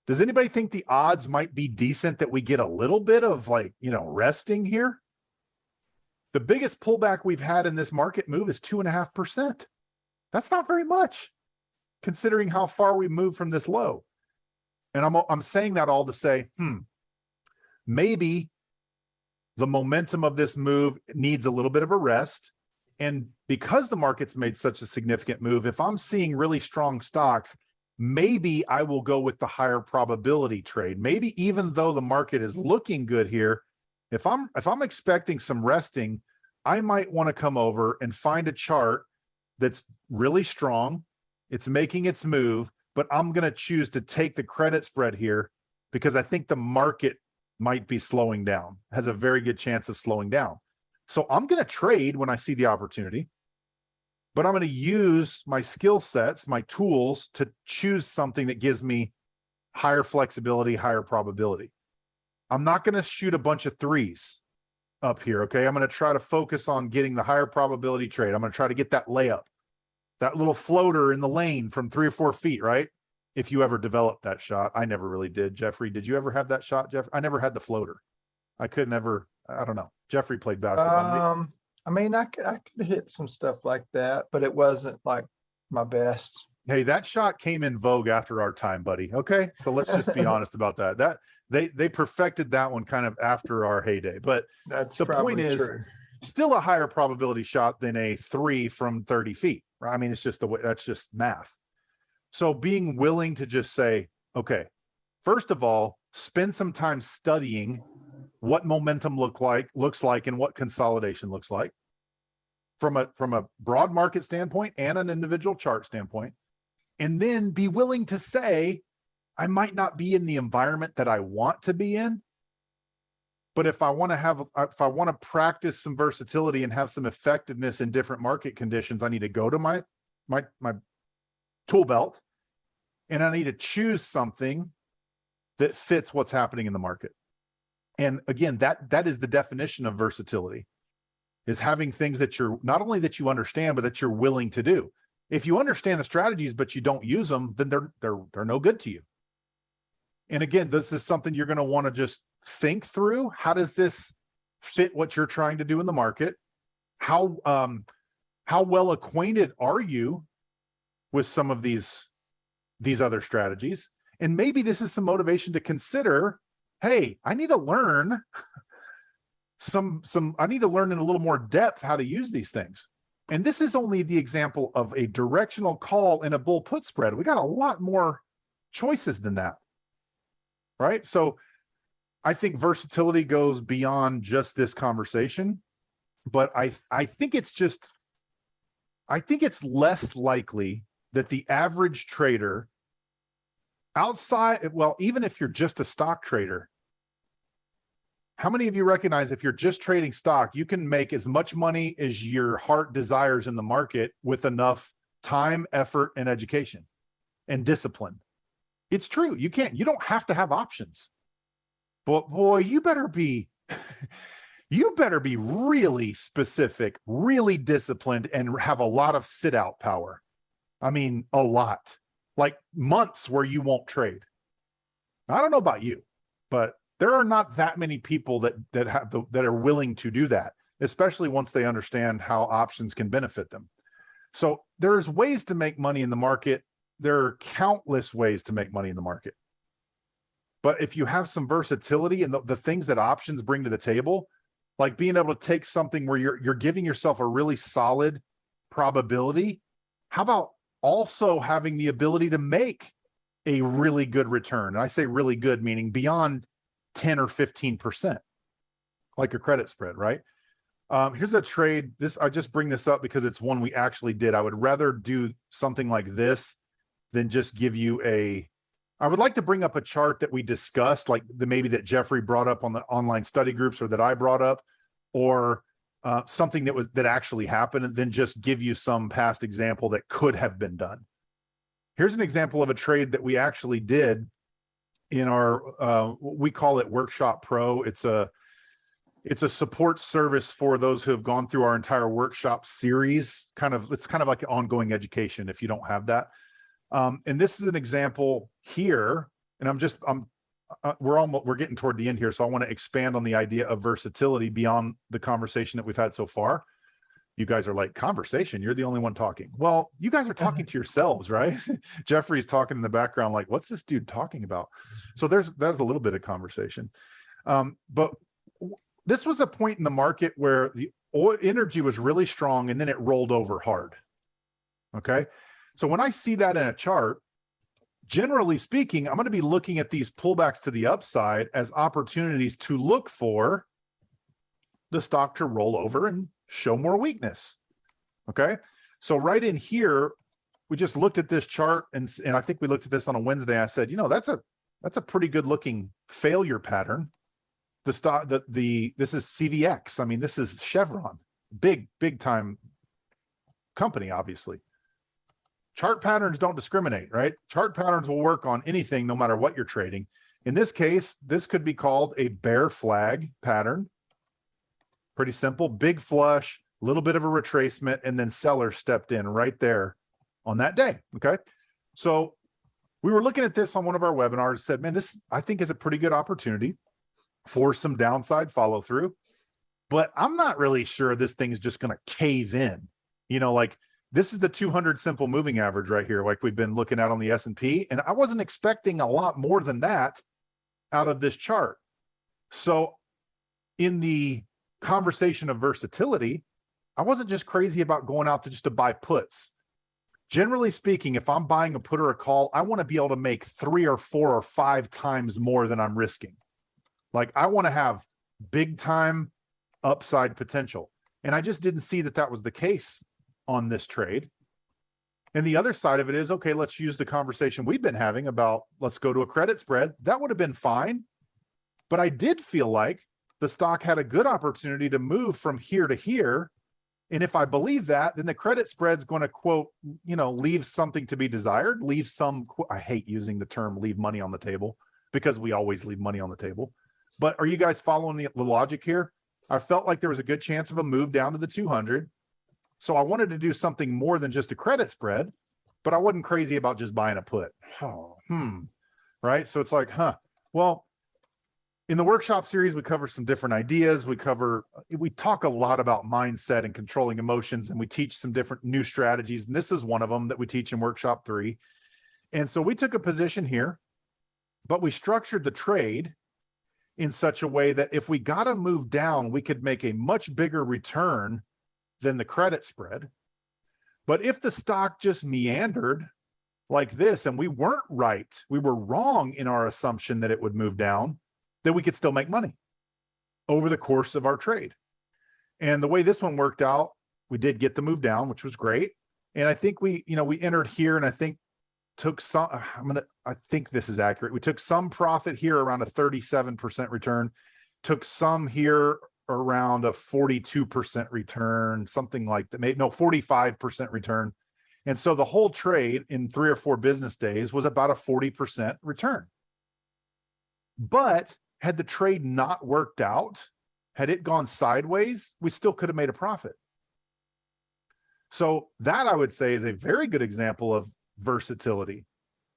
Does anybody think the odds might be decent that we get a little bit of resting here? The biggest pullback we've had in this market move is 2.5%. That's not very much, considering how far we moved from this low. And I'm saying that all to say, maybe the momentum of this move needs a little bit of a rest. And because the market's made such a significant move, if I'm seeing really strong stocks, maybe I will go with the higher probability trade. Maybe even though the market is looking good here, if I'm expecting some resting, I might want to come over and find a chart that's really strong. It's making its move, but I'm going to choose to take the credit spread here because I think the market might be slowing down, has a very good chance of slowing down. So I'm going to trade when I see the opportunity, but I'm going to use my skill sets, my tools to choose something that gives me higher flexibility, higher probability. I'm not going to shoot a bunch of threes up here. Okay. I'm going to try to focus on getting the higher probability trade. I'm going to try to get that layup, that little floater in the lane from 3 or 4 feet, right? If you ever developed that shot. I never really did. Jeffrey, did you ever have that shot, Jeff? I never had the floater. I don't know. Jeffrey played basketball. I mean, I could hit some stuff like that, but it wasn't like my best. Hey, that shot came in vogue after our time, buddy. Okay. So let's just be honest about that. That they perfected that one kind of after our heyday. But that's the point is true. Still a higher probability shot than a 3 from 30 feet. Right? I mean, it's just the way, that's just math. So being willing to just say, okay, first of all, spend some time studying what momentum looks like and what consolidation looks like from a broad market standpoint and an individual chart standpoint. And then be willing to say, I might not be in the environment that I want to be in, but if I want to practice some versatility and have some effectiveness in different market conditions, I need to go to my tool belt and I need to choose something that fits what's happening in the market. And again, that is the definition of versatility, is having things that you're not only that you understand, but that you're willing to do. If you understand the strategies, but you don't use them, then they're no good to you. And again, this is something you're going to want to just think through. How does this fit what you're trying to do in the market? how well acquainted are you with some of these other strategies? And maybe this is some motivation to consider, hey, I need to learn I need to learn in a little more depth how to use these things. And this is only the example of a directional call in a bull put spread. We got a lot more choices than that, right? So I think versatility goes beyond just this conversation, but I think it's less likely that the average trader outside, well, even if you're just a stock trader, how many of you recognize if you're just trading stock, you can make as much money as your heart desires in the market with enough time, effort, and education and discipline? It's true. You don't have to have options. But boy, you better be really specific, really disciplined, and have a lot of sit out power. I mean, a lot, like months where you won't trade. I don't know about you, but there are not that many people that are willing to do that, especially once they understand how options can benefit them. So there's ways to make money in the market. There are countless ways to make money in the market. But if you have some versatility and the things that options bring to the table, like being able to take something where you're giving yourself a really solid probability, how about also having the ability to make a really good return? And I say really good, meaning beyond 10 or 15%, like a credit spread, right? Here's a trade. I just bring this up because it's one we actually did. I would rather do something like this than just give you I would like to bring up a chart that we discussed, like maybe that Jeffrey brought up on the online study groups, or that I brought up, or something that actually happened, and then just give you some past example that could have been done. Here's an example of a trade that we actually did in our, we call it Workshop Pro. It's a support service for those who have gone through our entire workshop series. It's kind of like an ongoing education if you don't have that. And this is an example here, and we're getting toward the end here, so I want to expand on the idea of versatility beyond the conversation that we've had so far. You guys are like, conversation? You're the only one talking. Well, you guys are talking to yourselves, right? Jeffrey's talking in the background, like, what's this dude talking about? So there's a little bit of conversation. But this was a point in the market where the energy was really strong and then it rolled over hard. Okay. So when I see that in a chart, generally speaking, I'm going to be looking at these pullbacks to the upside as opportunities to look for the stock to roll over and show more weakness. Okay. So right in here, we just looked at this chart, and I think we looked at this on a Wednesday. I said, that's a pretty good looking failure pattern. The stock, this is CVX. I mean, this is Chevron, big time company, obviously. Chart patterns don't discriminate, right? Chart patterns will work on anything, no matter what you're trading. In this case, this could be called a bear flag pattern. Pretty simple, big flush, a little bit of a retracement, and then seller stepped in right there on that day, okay? So we were looking at this on one of our webinars, said, man, this I think is a pretty good opportunity for some downside follow through, but I'm not really sure this thing is just going to cave in. Like, this is the 200 simple moving average right here, like we've been looking at on the S&P, and I wasn't expecting a lot more than that out of this chart. So in the conversation of versatility, I wasn't just crazy about going out to buy puts. Generally speaking, if I'm buying a put or a call, I want to be able to make 3 or 4 or 5 times more than I'm risking. Like, I want to have big time upside potential. And I just didn't see that was the case on this trade. And the other side of it is, okay, let's use the conversation we've been having about, let's go to a credit spread. That would have been fine. But I did feel like the stock had a good opportunity to move from here to here. And if I believe that, then the credit spread's going to, quote, leave something to be desired, I hate using the term leave money on the table, because we always leave money on the table. But are you guys following the logic here? I felt like there was a good chance of a move down to the 200. So I wanted to do something more than just a credit spread, but I wasn't crazy about just buying a put. Right? So it's like, well, In the workshop series, we cover some different ideas. We talk a lot about mindset and controlling emotions, and we teach some different new strategies. And this is one of them that we teach in workshop 3. And so we took a position here, but we structured the trade in such a way that if we got to move down, we could make a much bigger return than the credit spread. But if the stock just meandered like this and we weren't right, we were wrong in our assumption that it would move down, then we could still make money over the course of our trade. And the way this one worked out, we did get the move down, which was great. And I think we entered here, and I think took some, I think this is accurate. We took some profit here around a 37% return, took some here around a 42% return, something like that. Maybe no, 45% return. And so the whole trade in 3 or 4 business days was about a 40% return. But had the trade not worked out, had it gone sideways, we still could have made a profit. So that, I would say, is a very good example of versatility,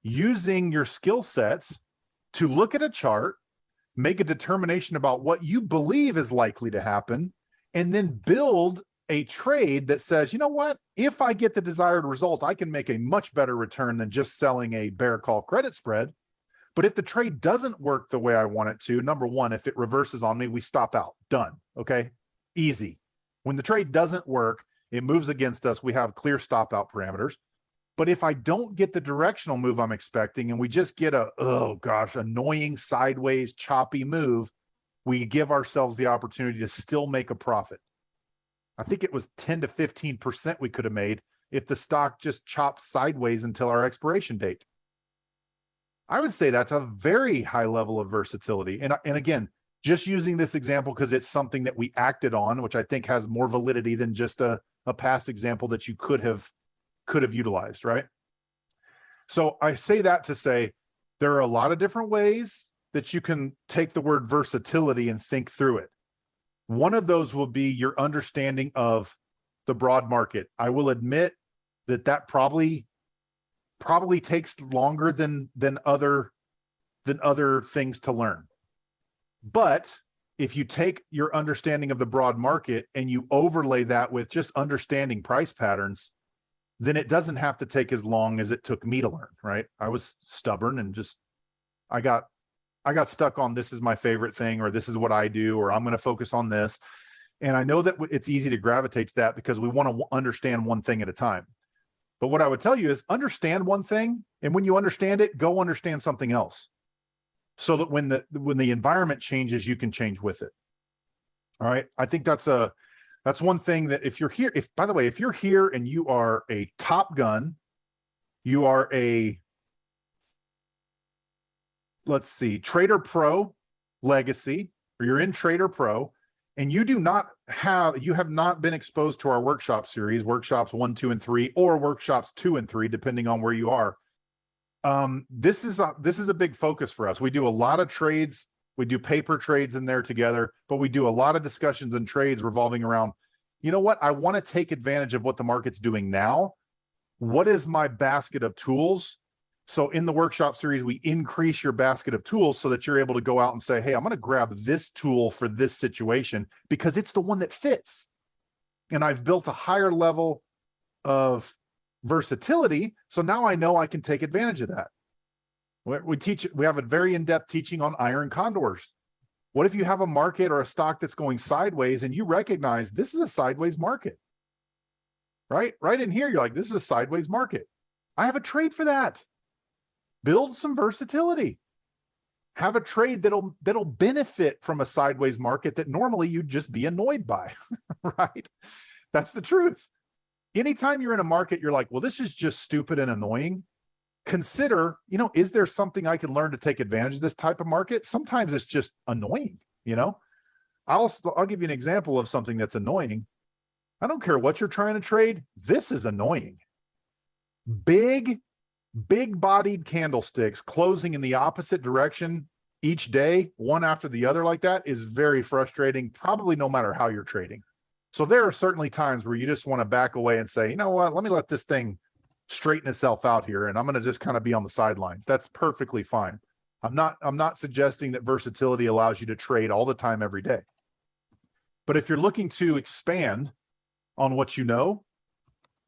using your skill sets to look at a chart, make a determination about what you believe is likely to happen, and then build a trade that says, you know what, if I get the desired result, I can make a much better return than just selling a bear call credit spread. But if the trade doesn't work the way I want it to, number one, if it reverses on me, we stop out. Done. Okay. Easy. When the trade doesn't work, it moves against us. We have clear stop out parameters. But if I don't get the directional move I'm expecting, and we just get annoying sideways, choppy move, we give ourselves the opportunity to still make a profit. I think it was 10 to 15% we could have made if the stock just chopped sideways until our expiration date. I would say that's a very high level of versatility. And again, just using this example because it's something that we acted on, which I think has more validity than just a past example that you could have utilized, right? So I say that to say there are a lot of different ways that you can take the word versatility and think through it. One of those will be your understanding of the broad market. I will admit that probably takes longer than other things to learn. But if you take your understanding of the broad market and you overlay that with just understanding price patterns, then it doesn't have to take as long as it took me to learn, right? I was stubborn and just, I got stuck on this is my favorite thing, or this is what I do, or I'm going to focus on this. And I know that it's easy to gravitate to that because we want to understand one thing at a time. But what I would tell you is understand one thing. And when you understand it, go understand something else, so that when the environment changes, you can change with it. All right. I think that's one thing that if you're here, by the way, if you're here and you are a Top Gun, you are a, let's see, Trader Pro Legacy, or you're in Trader Pro, and you have not been exposed to our workshop series, workshops 1, 2, and 3, or workshops 2 and 3, depending on where you are. This is a big focus for us. We do a lot of trades. We do paper trades in there together, but we do a lot of discussions and trades revolving around, you know what? I want to take advantage of what the market's doing now. What is my basket of tools? So in the workshop series, we increase your basket of tools so that you're able to go out and say, hey, I'm going to grab this tool for this situation because it's the one that fits. And I've built a higher level of versatility. So now I know I can take advantage of that. We have a very in-depth teaching on iron condors. What if you have a market or a stock that's going sideways and you recognize this is a sideways market, right? Right in here, you're like, this is a sideways market. I have a trade for that. Build some versatility. Have a trade that'll benefit from a sideways market that normally you'd just be annoyed by, right? That's the truth. Anytime you're in a market, you're like, well, this is just stupid and annoying. Consider, is there something I can learn to take advantage of this type of market? Sometimes it's just annoying, I'll give you an example of something that's annoying. I don't care what you're trying to trade. This is annoying. Big bodied candlesticks closing in the opposite direction each day, one after the other like that, is very frustrating, probably no matter how you're trading. So there are certainly times where you just want to back away and say, you know what, let me let this thing straighten itself out here, and I'm going to just kind of be on the sidelines. That's perfectly fine. I'm not suggesting that versatility allows you to trade all the time every day. But if you're looking to expand on what you know,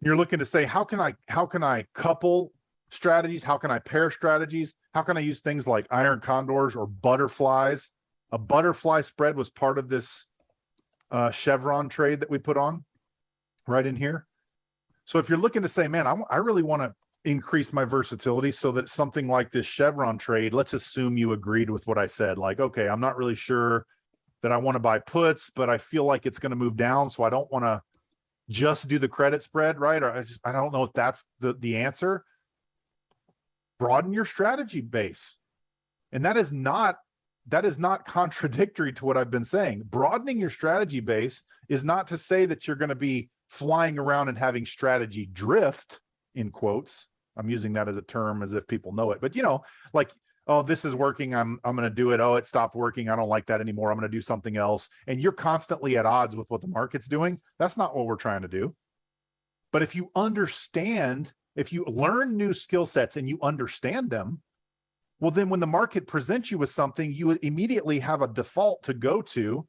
you're looking to say, how can I couple strategies? How can I pair strategies? How can I use things like iron condors or butterflies? A butterfly spread was part of this chevron trade that we put on right in here. So if you're looking to say, man, I really want to increase my versatility so that something like this chevron trade, let's assume you agreed with what I said. Like, okay, I'm not really sure that I want to buy puts, but I feel like it's going to move down. So I don't want to just do the credit spread, right? Or I don't know if that's the answer. Broaden your strategy base. And that is not contradictory to what I've been saying. Broadening your strategy base is not to say that you're going to be flying around and having strategy drift, in quotes. I'm using that as a term as if people know it. But, like, oh, this is working, I'm going to do it. Oh, it stopped working. I don't like that anymore. I'm going to do something else. And you're constantly at odds with what the market's doing. That's not what we're trying to do. But if you understand, if you learn new skill sets and you understand them, well, then when the market presents you with something, you immediately have a default to go to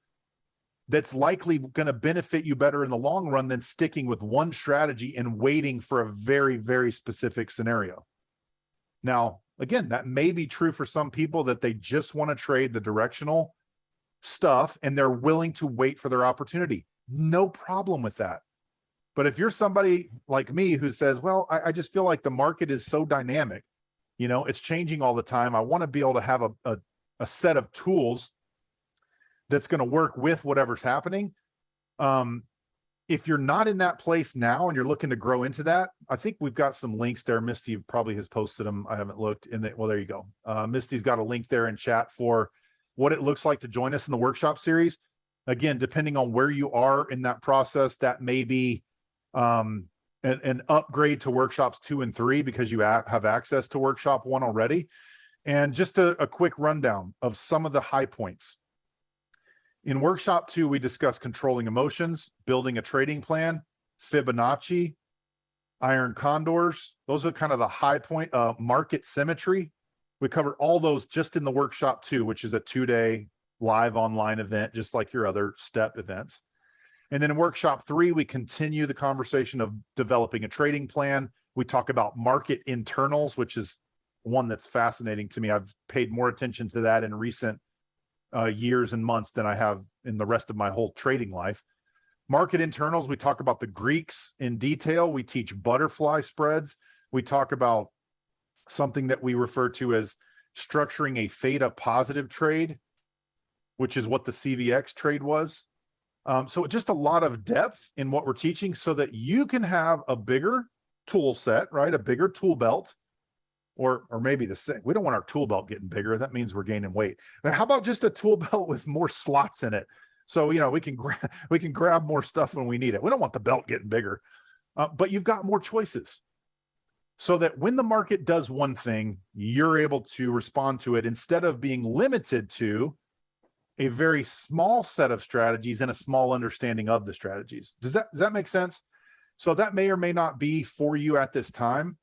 that's likely going to benefit you better in the long run than sticking with one strategy and waiting for a very, very specific scenario. Now, again, that may be true for some people that they just want to trade the directional stuff and they're willing to wait for their opportunity. No problem with that. But if you're somebody like me who says, well, I just feel like the market is so dynamic, it's changing all the time. I want to be able to have a set of tools that's going to work with whatever's happening. If you're not in that place now and you're looking to grow into that, I think we've got some links there. Misty probably has posted them. I haven't looked in well, there you go. Misty's got a link there in chat for what it looks like to join us in the workshop series. Again, depending on where you are in that process, that may be an upgrade to workshops 2 and 3 because you have access to workshop 1 already. And just a quick rundown of some of the high points. In workshop 2, we discussed controlling emotions, building a trading plan, Fibonacci, iron condors. Those are kind of the high point. Market symmetry. We covered all those just in the workshop 2, which is a 2-day live online event, just like your other step events. And then in workshop 3, we continue the conversation of developing a trading plan. We talk about market internals, which is one that's fascinating to me. I've paid more attention to that in recent years and months than I have in the rest of my whole trading life. Market internals, we talk about the Greeks in detail. We teach butterfly spreads. We talk about something that we refer to as structuring a theta positive trade, which is what the CVX trade was. So just a lot of depth in what we're teaching so that you can have a bigger tool set, right? A bigger tool belt, or maybe the same. We don't want our tool belt getting bigger. That means we're gaining weight. But how about just a tool belt with more slots in it? So, we can grab more stuff when we need it. We don't want the belt getting bigger, but you've got more choices so that when the market does one thing, you're able to respond to it instead of being limited to a very small set of strategies and a small understanding of the strategies. Does that make sense? So that may or may not be for you at this time,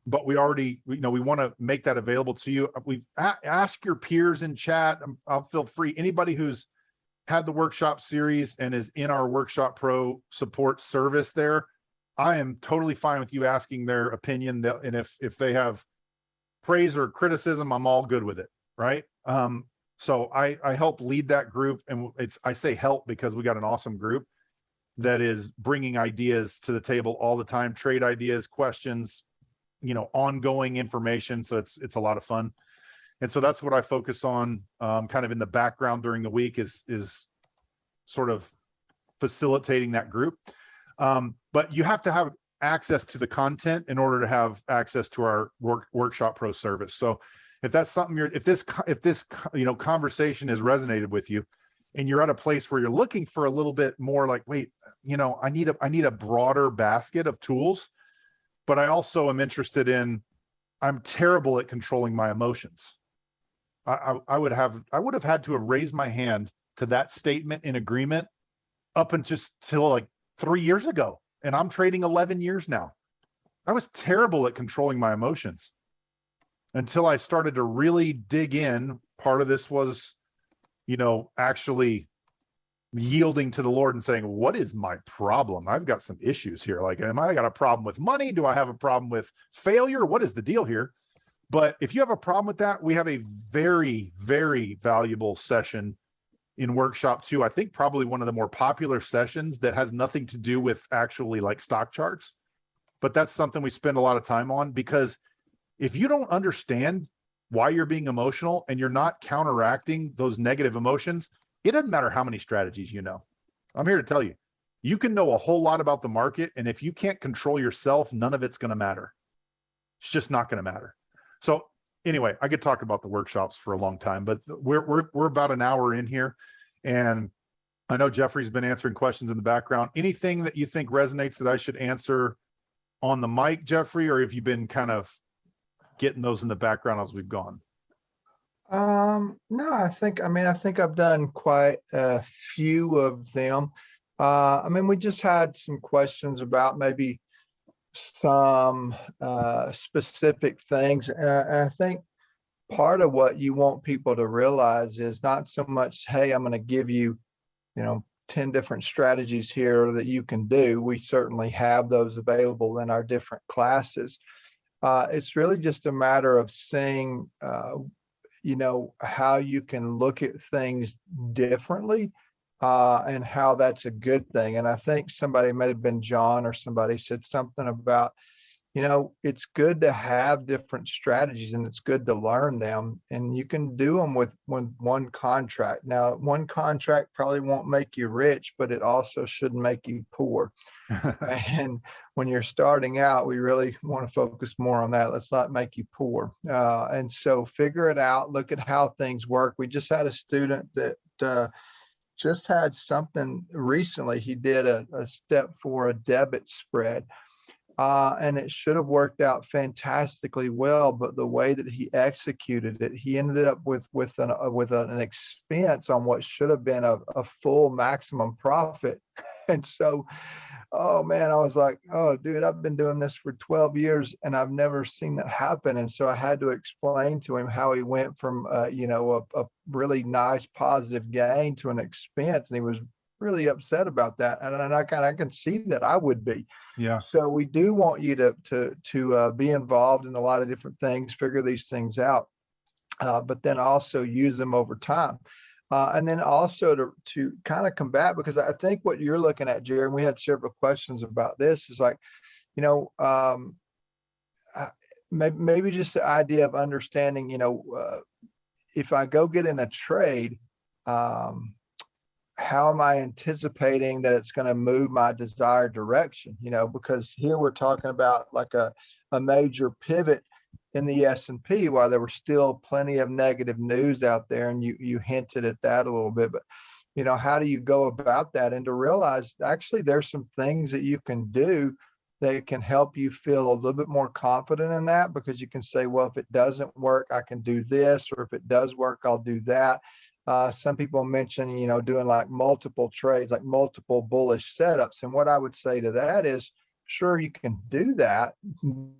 but we want to make that available to you. We ask your peers in chat. I'll feel free. Anybody who's had the workshop series and is in our Workshop Pro support service there, I am totally fine with you asking their opinion. And if they have praise or criticism, I'm all good with it, right? So I help lead that group, and I say help because we got an awesome group that is bringing ideas to the table all the time, trade ideas, questions, ongoing information. So it's a lot of fun. And so that's what I focus on kind of in the background during the week is sort of facilitating that group. But you have to have access to the content in order to have access to our Workshop Pro service. So if that's something if this conversation has resonated with you and you're at a place where you're looking for a little bit more like, wait, I need a broader basket of tools, but I also am interested in, I'm terrible at controlling my emotions. I would have had to have raised my hand to that statement in agreement up until like 3 years ago. And I'm trading 11 years now. I was terrible at controlling my emotions. until I started to really dig in. Part of this was, actually yielding to the Lord and saying, what is my problem? I've got some issues here. Like, am I got a problem with money? Do I have a problem with failure? What is the deal here? But if you have a problem with that, we have a very, very valuable session in workshop 2. I think probably one of the more popular sessions that has nothing to do with actually like stock charts, but that's something we spend a lot of time on, because if you don't understand why you're being emotional and you're not counteracting those negative emotions, it doesn't matter how many strategies you know. I'm here to tell you, you can know a whole lot about the market, and if you can't control yourself, none of it's going to matter. It's just not going to matter. So anyway, I could talk about the workshops for a long time, but we're about an hour in here, and I know Jeffrey's been answering questions in the background. Anything that you think resonates that I should answer on the mic, Jeffrey, or have you been kind of getting those in the background as we've gone? No, I think I've done quite a few of them. We just had some questions about maybe some specific things. And I think part of what you want people to realize is not so much, hey, I'm going to give you, 10 different strategies here that you can do. We certainly have those available in our different classes. It's really just a matter of seeing, how you can look at things differently, and how that's a good thing. And I think somebody, might have been John or somebody, said something about, it's good to have different strategies and it's good to learn them, and you can do them with one contract. Now, one contract probably won't make you rich, but it also shouldn't make you poor. And when you're starting out, we really want to focus more on that. Let's not make you poor. And so figure it out. Look at how things work. We just had a student that just had something recently. He did a step for a debit spread. And it should have worked out fantastically well, but the way that he executed it, he ended up with an expense on what should have been a full maximum profit. And so, oh man, I was like, oh dude, I've been doing this for 12 years and I've never seen that happen. And so I had to explain to him how he went from a really nice positive gain to an expense, and he was really upset about that. And I can see that I would be. Yeah. So we do want you to be involved in a lot of different things, figure these things out, but then also use them over time. And then also to kind of combat, because I think what you're looking at, Jerry, and we had several questions about this, is like, maybe just the idea of understanding, if I go get in a trade, how am I anticipating that it's going to move my desired direction? Because here we're talking about like a major pivot in the S&P, while there were still plenty of negative news out there, and you hinted at that a little bit. But how do you go about that? And to realize actually there's some things that you can do that can help you feel a little bit more confident in that, because you can say, well, if it doesn't work, I can do this, or if it does work, I'll do that. Some people mention, doing like multiple trades, like multiple bullish setups. And what I would say to that is, sure, you can do that,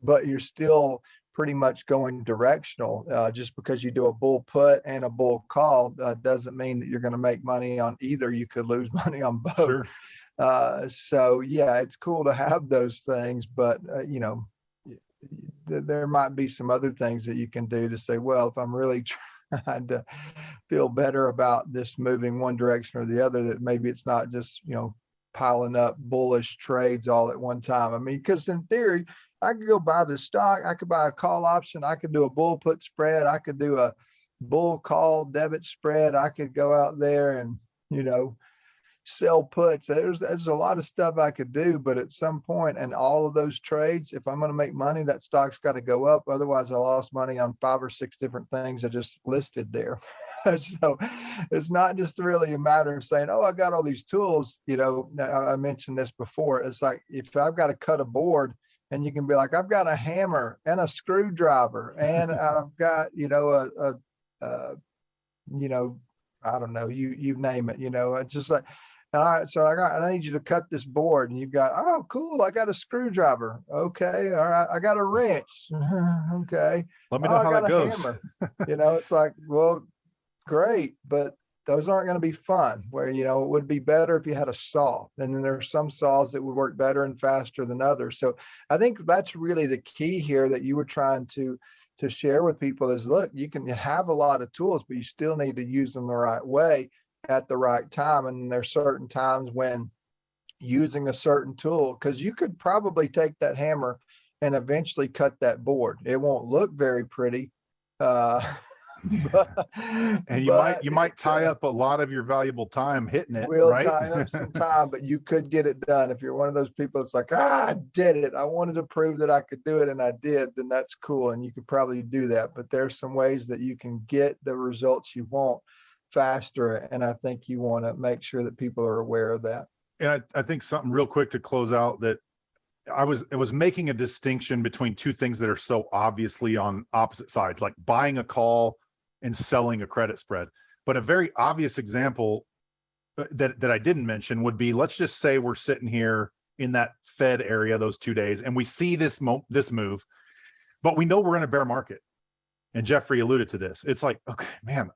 but you're still pretty much going directional. Just because you do a bull put and a bull call doesn't mean that you're going to make money on either. You could lose money on both. Sure. So yeah, it's cool to have those things, but there might be some other things that you can do to say, well, if I'm really trying to feel better about this moving one direction or the other, that maybe it's not just, piling up bullish trades all at one time. Because in theory, I could go buy the stock, I could buy a call option, I could do a bull put spread, I could do a bull call debit spread, I could go out there and, sell puts. There's a lot of stuff I could do, but at some point in all of those trades, if I'm going to make money, that stock's got to go up. Otherwise, I lost money on 5 or 6 different things I just listed there. So it's not just really a matter of saying, oh, I got all these tools. I mentioned this before. It's like, if I've got to cut a board, and you can be like, I've got a hammer and a screwdriver, and I've got, I don't know, you name it, it's just like, All right, so I need you to cut this board, and you've got, oh, cool, I got a screwdriver. Okay, all right, I got a wrench. Okay, Let me oh, know I how got that a goes. hammer. It's like, well, great, but those aren't going to be fun. Where, it would be better if you had a saw. And then there's some saws that would work better and faster than others. So I think that's really the key here that you were trying to share with people is, look, you can have a lot of tools, but you still need to use them the right way at the right time. And there's certain times when using a certain tool, because you could probably take that hammer and eventually cut that board. It won't look very pretty. Uh, but, And you but might it, tie up a lot of your valuable time hitting it, will right? tie up some time, but you could get it done. If you're one of those people that's like, I did it, I wanted to prove that I could do it and I did, then that's cool. And you could probably do that. But there's some ways that you can get the results you want faster. And I think you want to make sure that people are aware of that. And I think something real quick to close out, that it was making a distinction between two things that are so obviously on opposite sides, like buying a call and selling a credit spread. But a very obvious example that I didn't mention would be, let's just say we're sitting here in that Fed area those 2 days, and we see this move, but we know we're in a bear market. And Jeffrey alluded to this. It's like, okay, man,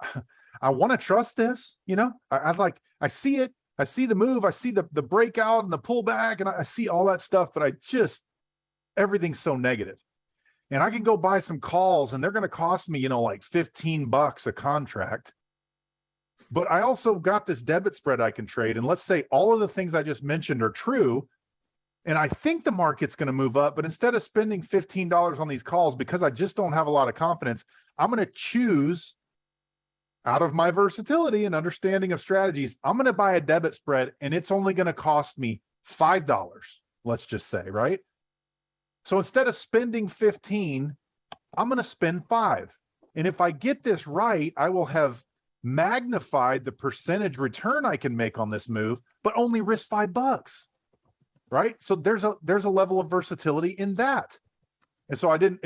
I want to trust this. I see it. I see the move. I see the breakout and the pullback, and I see all that stuff, but everything's so negative. And I can go buy some calls and they're going to cost me, like $15 a contract. But I also got this debit spread I can trade. And let's say all of the things I just mentioned are true. And I think the market's going to move up, but instead of spending $15 on these calls, because I just don't have a lot of confidence, I'm going to choose, out of my versatility and understanding of strategies, I'm going to buy a debit spread, and it's only going to cost me $5, let's just say, right? So instead of spending 15, I'm going to spend 5. And if I get this right, I will have magnified the percentage return I can make on this move, but only risk $5, right? So there's a level of versatility in that. And so I don't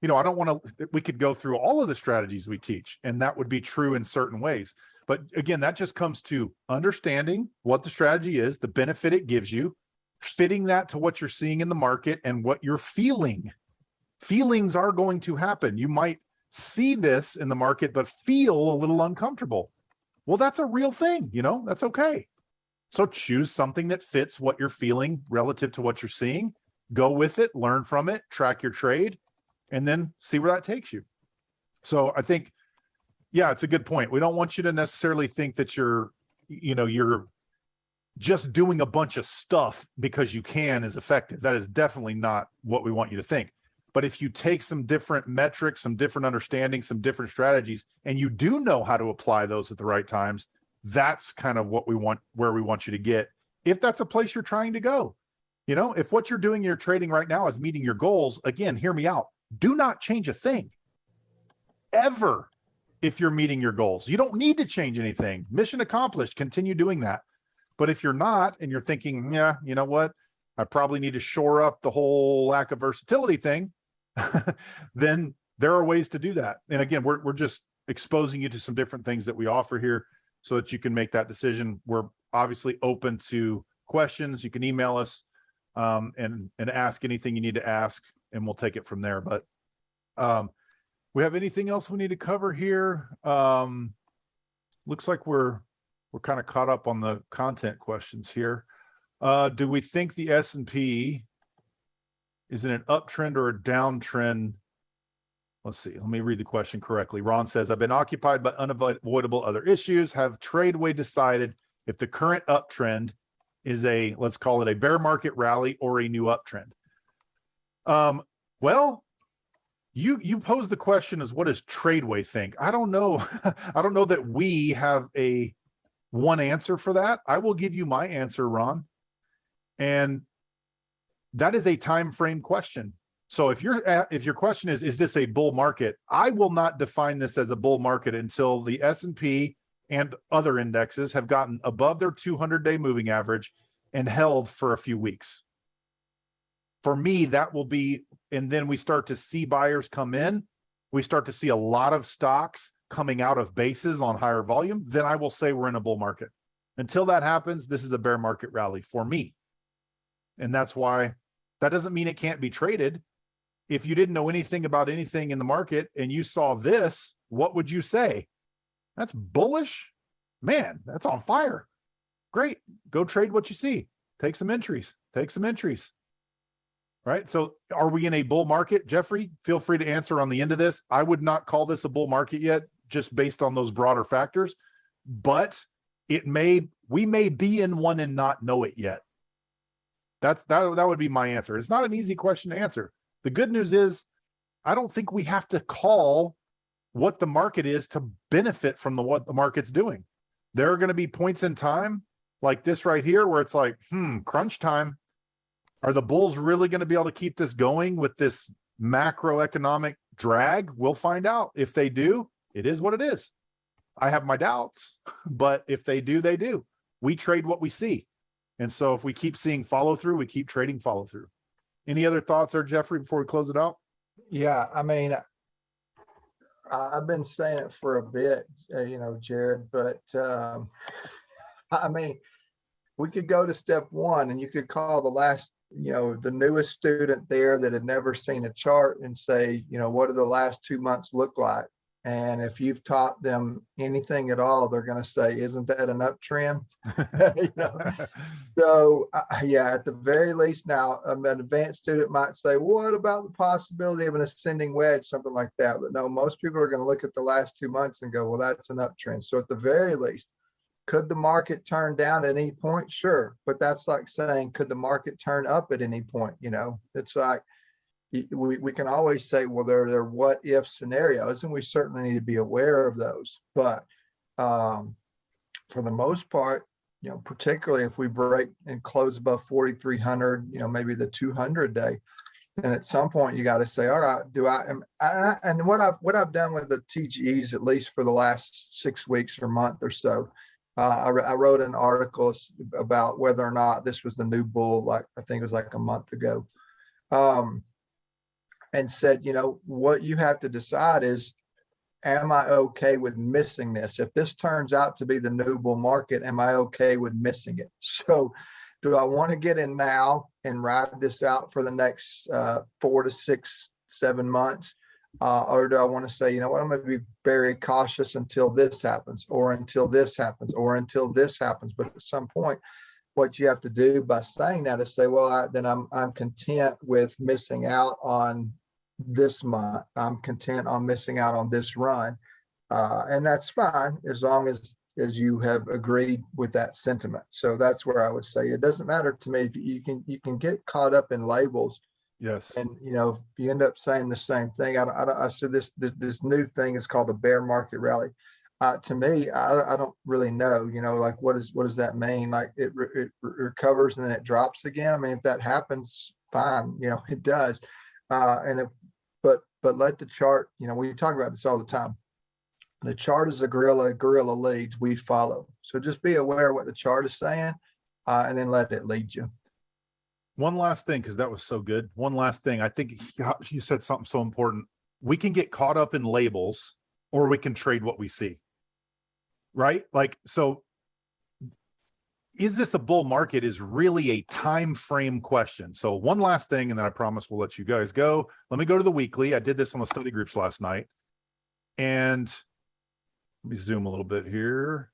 want to, we could go through all of the strategies we teach, and that would be true in certain ways. But again, that just comes to understanding what the strategy is, the benefit it gives you, fitting that to what you're seeing in the market and what you're feeling. Feelings are going to happen. You might see this in the market, but feel a little uncomfortable. Well, that's a real thing, that's okay. So choose something that fits what you're feeling relative to what you're seeing. Go with it, learn from it, track your trade, and then see where that takes you. So I think, yeah, it's a good point. We don't want you to necessarily think that you're just doing a bunch of stuff because you can is effective. That is definitely not what we want you to think. But if you take some different metrics, some different understandings, some different strategies, and you do know how to apply those at the right times, that's kind of what we want, where we want you to get. If that's a place you're trying to go, if what you're doing in your trading right now is meeting your goals, again, hear me out. Do not change a thing ever. If you're meeting your goals, you don't need to change anything. Mission accomplished. Continue doing that. But if you're not, and you're thinking, yeah, you know what, I probably need to shore up the whole lack of versatility thing, then there are ways to do that. And again, we're just exposing you to some different things that we offer here so that you can make that decision. We're obviously open to questions. You can email us and ask anything you need to ask, and we'll take it from there. But we have anything else we need to cover here? Looks like we're kind of caught up on the content questions here. Do we think the S&P is in an uptrend or a downtrend? Let's see. Let me read the question correctly. Ron says, I've been occupied by unavoidable other issues. Have TRADEway decided if the current uptrend is let's call it a bear market rally or a new uptrend? Well, you posed the question as, what does TRADEway think? I don't know. I don't know that we have one answer for that. I will give you my answer, Ron. And that is a time frame question. So if your question is this a bull market? I will not define this as a bull market until the S&P and other indexes have gotten above their 200-day moving average and held for a few weeks. For me, that will be, and then we start to see buyers come in. We start to see a lot of stocks coming out of bases on higher volume. Then I will say we're in a bull market. Until that happens, this is a bear market rally for me. And that's why that doesn't mean it can't be traded. If you didn't know anything about anything in the market and you saw this, what would you say? That's bullish? Man, that's on fire. Great. Go trade what you see. Take some entries. Take some entries. Right? So are we in a bull market? Jeffrey, feel free to answer on the end of this. I would not call this a bull market yet, just based on those broader factors, but we may be in one and not know it yet. That would be my answer. It's not an easy question to answer. The good news is I don't think we have to call what the market is to benefit from what the market's doing. There are going to be points in time like this right here where it's like, crunch time. Are the bulls really going to be able to keep this going with this macroeconomic drag? We'll find out. If they do, it is what it is. I have my doubts, but if they do, they do. We trade what we see. And so if we keep seeing follow through, we keep trading follow through. Any other thoughts there, Jeffrey, before we close it out? Yeah, I mean, I've been saying it for a bit, Jared, but I mean, we could go to step one and you could call the newest student there that had never seen a chart and say, what do the last 2 months look like? And if you've taught them anything at all, they're going to say, isn't that an uptrend? So at the very least now, an advanced student might say, what about the possibility of an ascending wedge, something like that? But no, most people are going to look at the last 2 months and go, well, that's an uptrend. So at the very least, could the market turn down at any point? Sure. But that's like saying, could the market turn up at any point? It's like, we can always say, well, there are what if scenarios, and we certainly need to be aware of those. But for the most part, particularly if we break and close above 4,300, maybe the 200 day, then at some point you got to say, all right, and what I've done with the TGEs, at least for the last 6 weeks or month or so, I wrote an article about whether or not this was the new bull, like I think it was like a month ago. And said, what you have to decide is, am I okay with missing this? If this turns out to be the new bull market, am I okay with missing it? So do I want to get in now and ride this out for the next 4 to 6, 7 months? Or do I want to say, I'm going to be very cautious until this happens, or until this happens, or until this happens. But at some point, what you have to do by saying that is say, well, then I'm content with missing out on this month. I'm content on missing out on this run. And that's fine as long as you have agreed with that sentiment. So that's where I would say it doesn't matter to me. You can get caught up in labels. Yes. And if you end up saying the same thing, I said this new thing is called a bear market rally. To me, I don't really know, like what does that mean? Like it recovers and then it drops again. I mean, if that happens, fine, it does. But let the chart, we talk about this all the time. The chart is a gorilla leads, we follow. So just be aware of what the chart is saying, and then let it lead you. One last thing, because that was so good. One last thing. I think you said something so important. We can get caught up in labels, or we can trade what we see. Right? Like, so is this a bull market is really a time frame question. So one last thing, and then I promise we'll let you guys go. Let me go to the weekly. I did this on the study groups last night. And let me zoom a little bit here.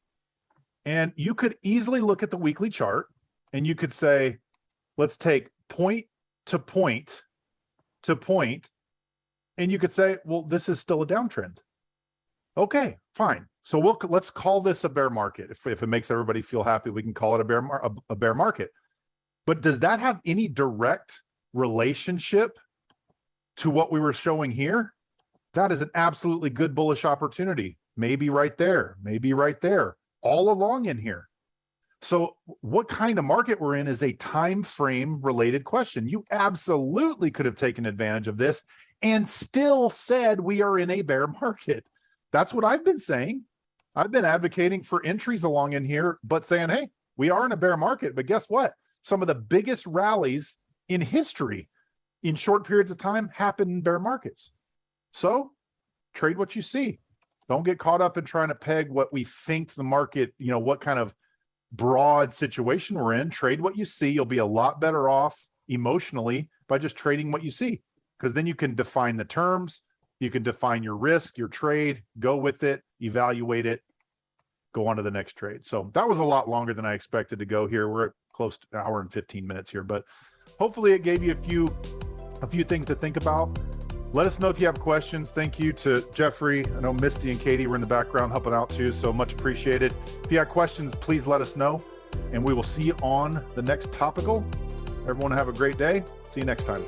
And you could easily look at the weekly chart and you could say, let's take point to point to point. And you could say, well, this is still a downtrend. Okay, fine. So let's call this a bear market. If it makes everybody feel happy, we can call it a bear market. But does that have any direct relationship to what we were showing here? That is an absolutely good bullish opportunity. Maybe right there, all along in here. So what kind of market we're in is a time frame related question. You absolutely could have taken advantage of this and still said we are in a bear market. That's what I've been saying. I've been advocating for entries along in here, but saying, hey, we are in a bear market. But guess what? Some of the biggest rallies in history in short periods of time happen in bear markets. So trade what you see. Don't get caught up in trying to peg what we think the market, what kind of broad situation we're in, trade what you see. You'll be a lot better off emotionally by just trading what you see, because then you can define the terms, you can define your risk, your trade, go with it, evaluate it, go on to the next trade. So that was a lot longer than I expected to go here. We're at close to an hour and 15 minutes here, but hopefully it gave you a few things to think about. Let us know if you have questions. Thank you to Jeffrey. I know Misty and Katie were in the background helping out too, so much appreciated. If you have questions, please let us know, and we will see you on the next topical. Everyone have a great day. See you next time.